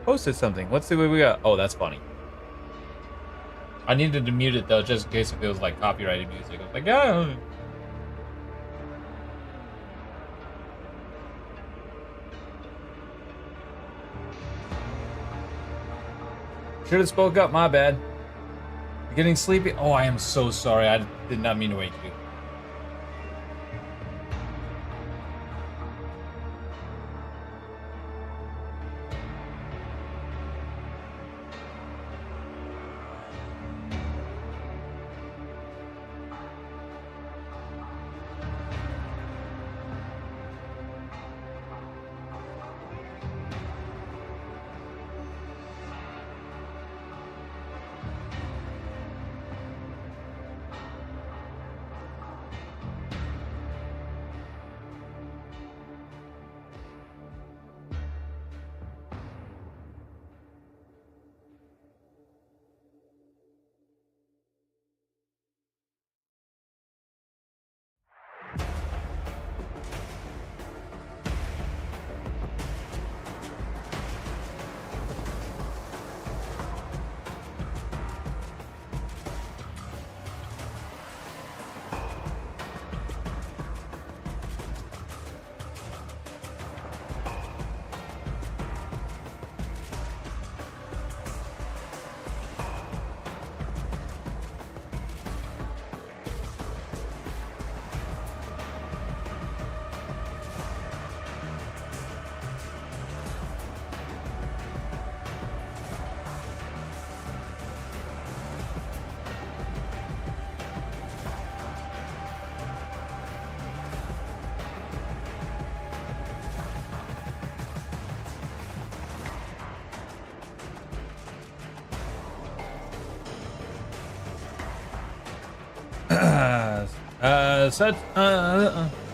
posted something. Let's see what we got. Oh, that's funny. I needed to mute it though, just in case if it was like copyrighted music. I was like, oh. Should have spoke up, my bad. You're getting sleepy? Oh, I am so sorry. I did not mean to wake you.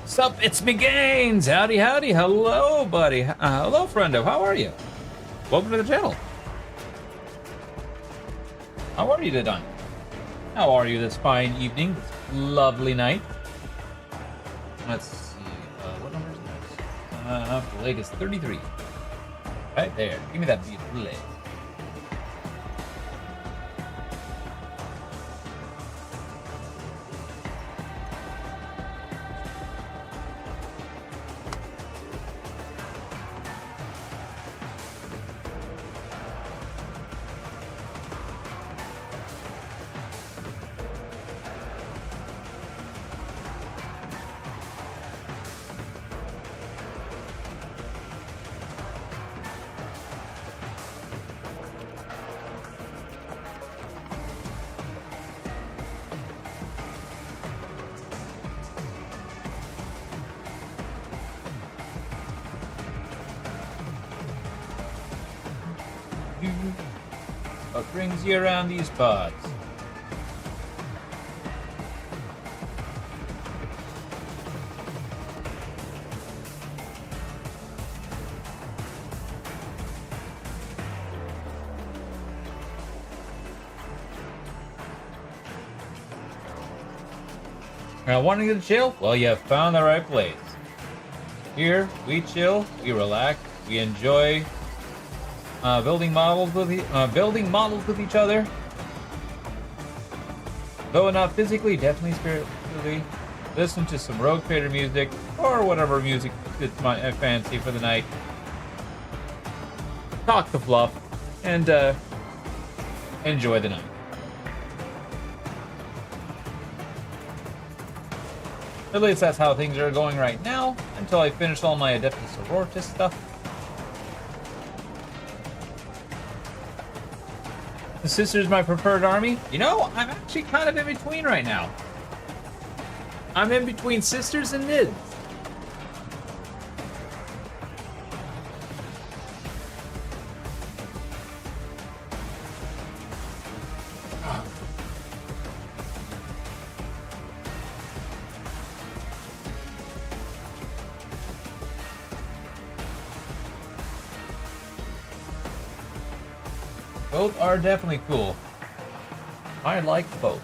Sup, it's me Gaines. Howdy, howdy. Hello, buddy. Hello, friendo. How are you? Welcome to the channel. How are you today? How are you this fine evening, this lovely night? Let's see. What number is this? Leg is 33. Right there. Give me that beautiful leg. What brings you around these parts? Wanting to chill? Well, you have found the right place. Here, we chill, we relax, we enjoy building models with each other. Though not physically, definitely spiritually. listen to some Rogue Trader music, or whatever music fits my fancy for the night. Talk the fluff, and enjoy the night. At least that's how things are going right now, until I finish all my Adepta Sororitas stuff. The Sisters, my preferred army. You know, I'm actually kind of in between right now. I'm in between Sisters and Mids. Both are definitely cool. I like both.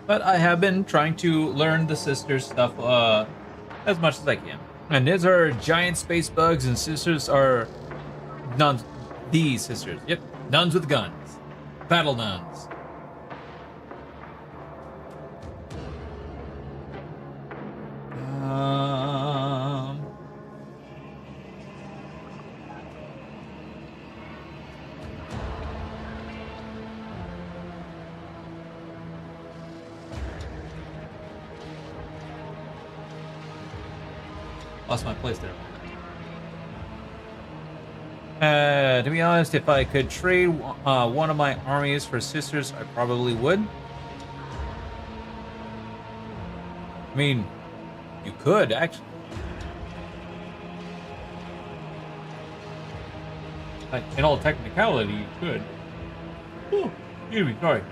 But I have been trying to learn the Sisters stuff as much as I can. And these are giant space bugs, and Sisters are nuns. These Sisters, yep, nuns with guns, battle nuns. Lost my place there. To be honest, if I could trade one of my armies for Sisters, I probably would. I mean, you could, actually. Like, in all technicality, you could. Oh, excuse me, sorry.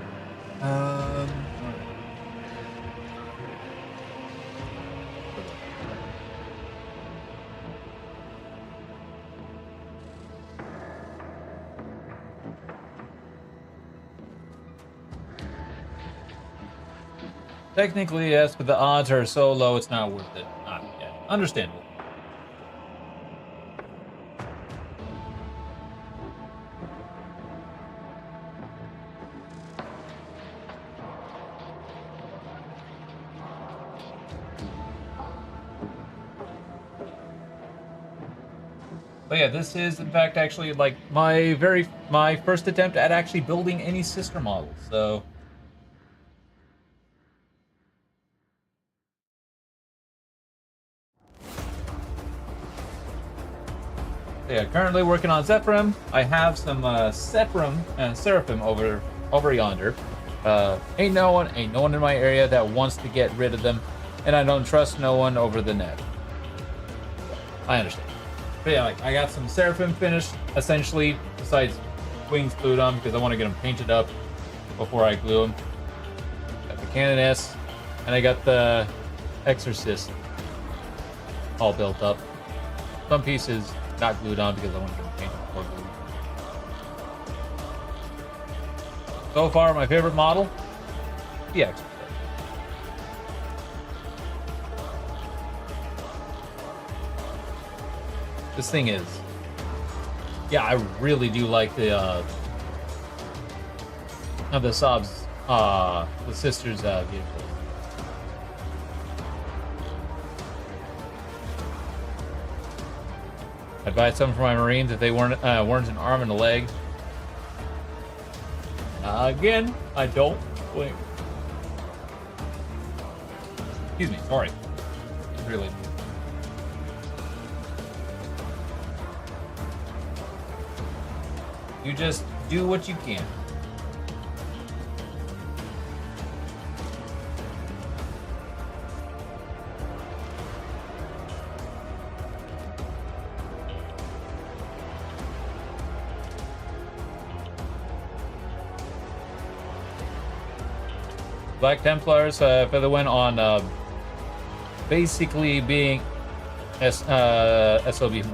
Technically, yes, but the odds are so low, it's not worth it. Not yet. Understandable. But yeah, this is in fact actually like my first attempt at actually building any sister models. So yeah, currently working on Zephyrim. I have some Seraphim over yonder. Ain't no one in my area that wants to get rid of them, and I don't trust no one over the net. I understand. But yeah, like I got some Seraphim finished, essentially, besides wings glued on because I want to get them painted up before I glue them. Got the Canoness, and I got the Exorcist all built up. Some pieces not glued on because I want to get them painted before glued. So far, my favorite model, the Exorcist. This thing is, yeah, I really do like the Sobs, the sisters' vehicle. I'd buy some for my Marines if they weren't an arm and a leg. Again, I don't blame. Excuse me, sorry. Really. You just do what you can. Black Templars for the win on basically being SOB.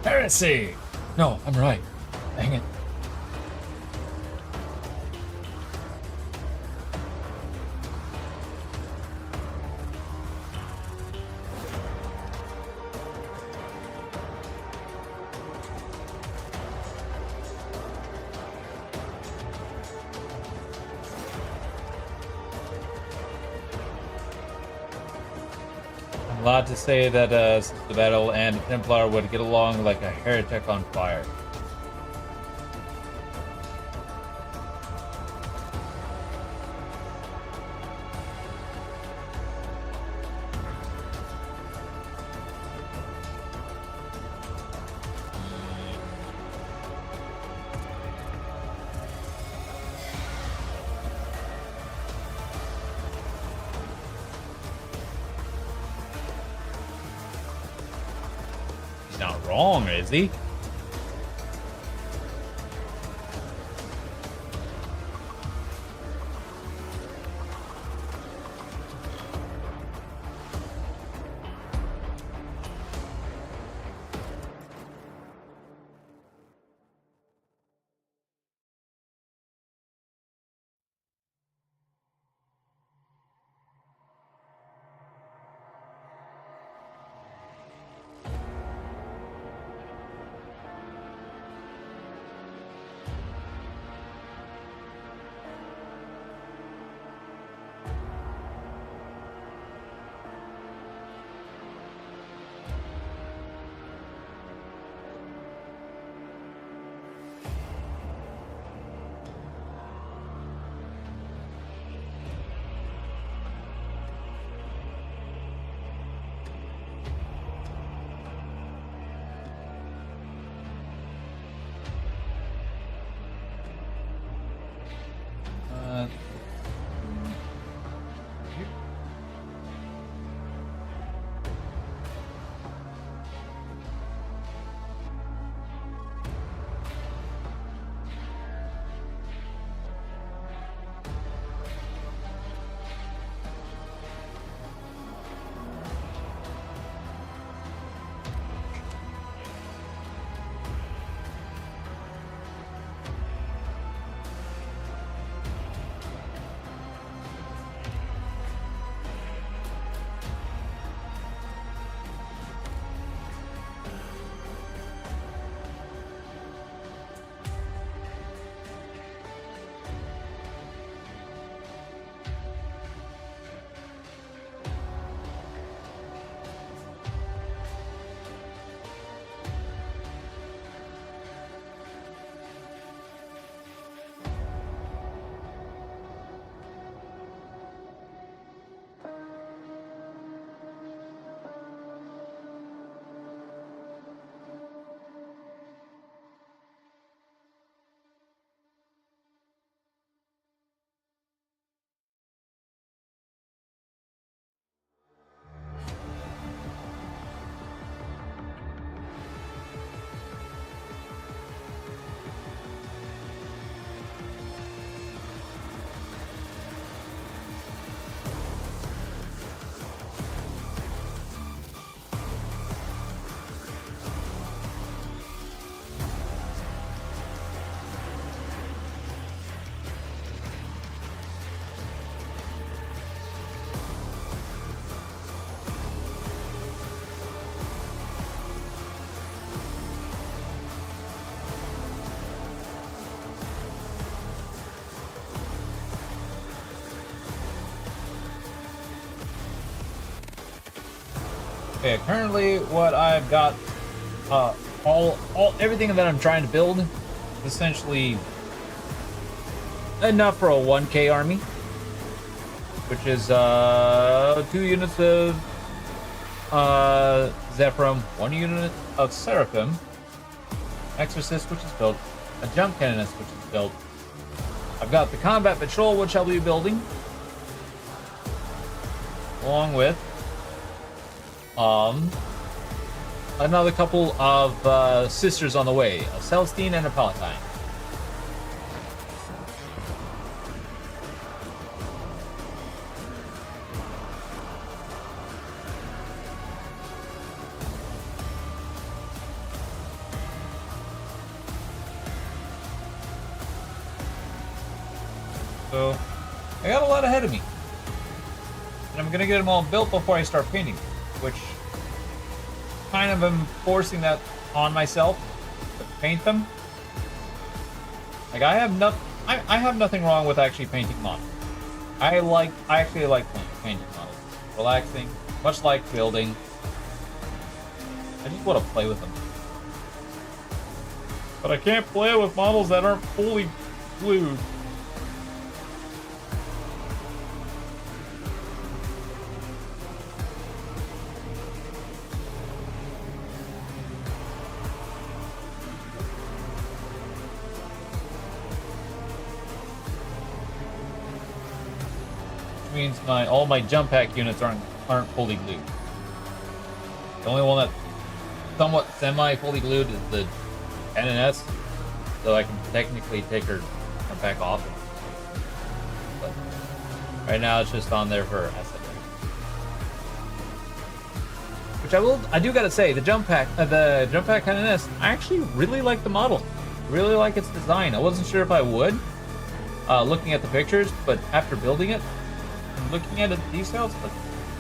Heresy! No, I'm right. Dang it. I'm allowed to say that since the battle and Templar would get along like a heretic on fire. He's not wrong, is he? Okay, currently what I've got, everything that I'm trying to build is essentially enough for a 1K army, which is 2 units of Zephyrum, 1 unit of Seraphim, Exorcist, which is built, a Jump Cannonist, which is built. I've got the Combat Patrol, which I'll be building, along with another couple of sisters on the way, a Celestine and a Palatine. So, I got a lot ahead of me. And I'm gonna get them all built before I start painting, which kind of am forcing that on myself to paint them. Like I have nothing wrong with actually painting models. I actually like painting models. Relaxing, much like building. I just want to play with them. But I can't play with models that aren't fully glued. Means all my jump pack units aren't fully glued. The only one that's somewhat semi-fully glued is the NNS, so I can technically take her pack off. But right now it's just on there for asset. Which I do gotta say, the jump pack NNS, I actually really like the model. Really like its design. I wasn't sure if I would, looking at the pictures, but after building it, looking at the details, but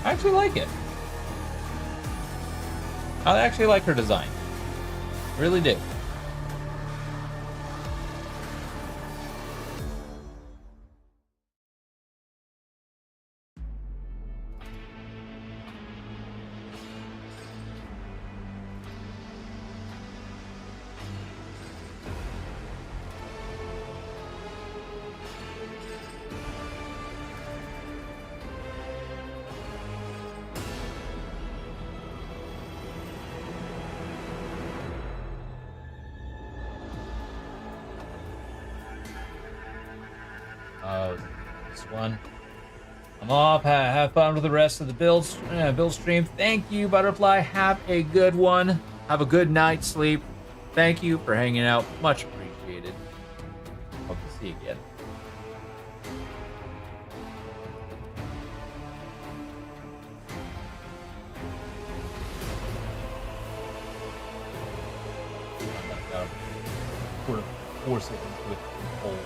I actually like it. I actually like her design. Really do. This one. I'm off. Have fun with the rest of the build stream. Thank you, Butterfly. Have a good one. Have a good night's sleep. Thank you for hanging out. Much appreciated. Hope to see you again. Sort of force it into a hole.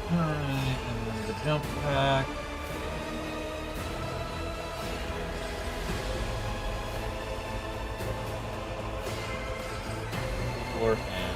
And then the jump pack. Or and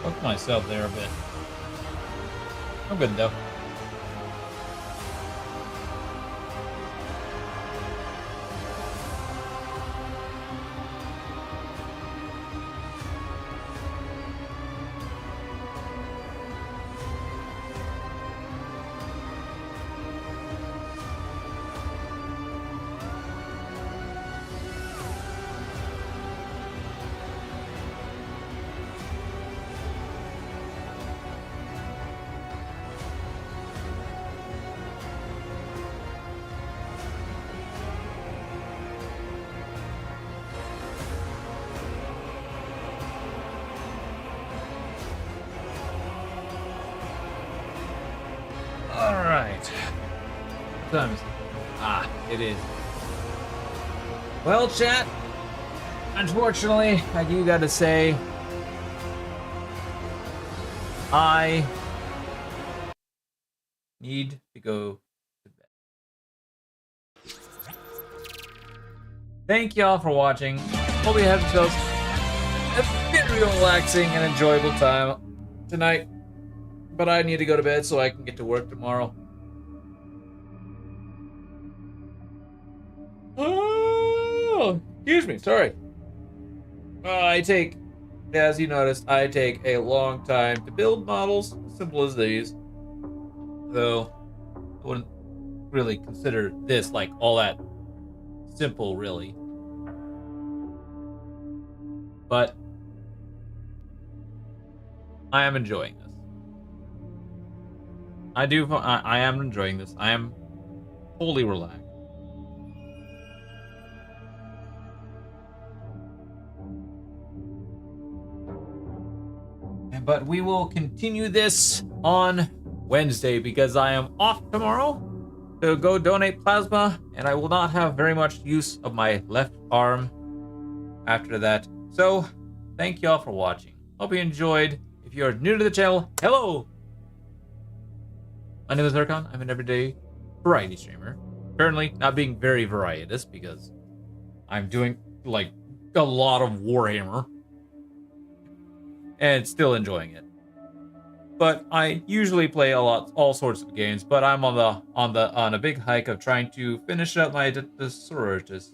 Fuck myself there a bit. I'm good though. Alright. What time is it? Ah, it is. Well, chat, unfortunately, I do gotta say, I need to go to bed. Thank y'all for watching. Hope you had yourselves a very relaxing and enjoyable time tonight. But I need to go to bed so I can get to work tomorrow. Oh, excuse me, sorry. As you noticed, I take a long time to build models, simple as these. So, I wouldn't really consider this like all that simple, really. But I am enjoying this. I am enjoying this. I am fully relaxed. But we will continue this on Wednesday because I am off tomorrow to go donate plasma, and I will not have very much use of my left arm after that. So, thank y'all for watching. Hope you enjoyed. If you are new to the channel, hello! My name is Zircon. I'm an everyday variety streamer. Currently not being very varietous because I'm doing like a lot of Warhammer and still enjoying it. But I usually play all sorts of games, but I'm on a big hike of trying to finish up my Adepta Sororitas.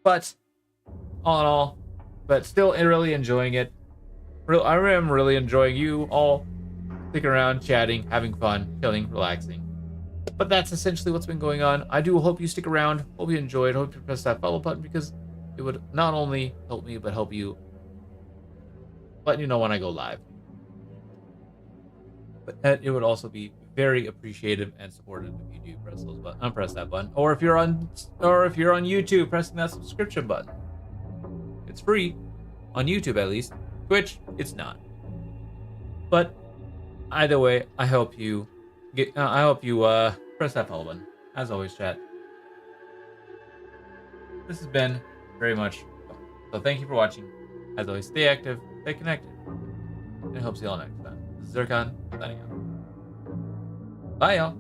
But all in all, but still really enjoying it. I am really enjoying you all sticking around, chatting, having fun, chilling, relaxing. But that's essentially what's been going on. I do hope you stick around. Hope you enjoyed. Hope you press that follow button because it would not only help me, but help you, let you know when I go live. But it would also be very appreciative and supportive if you do press those buttons, unpress that button, or if you're on YouTube, pressing that subscription button. It's free on YouTube at least. Twitch, it's not. But either way, I hope you press that follow button. As always, chat. This has been very much fun. So thank you for watching. As always, stay active, stay connected. And I hope to see you all next time. This is Zircon, signing out. Bye, y'all.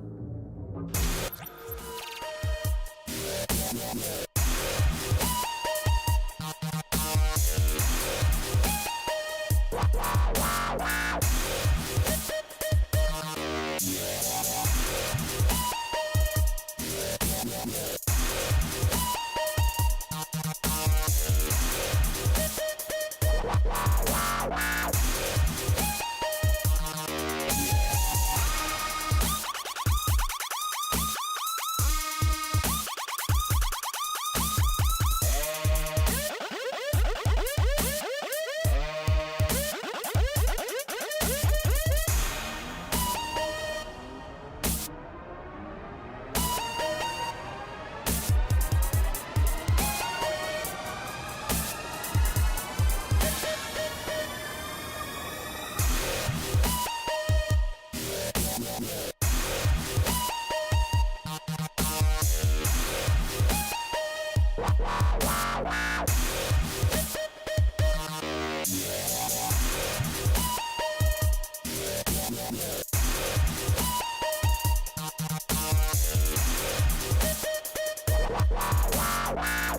Wow.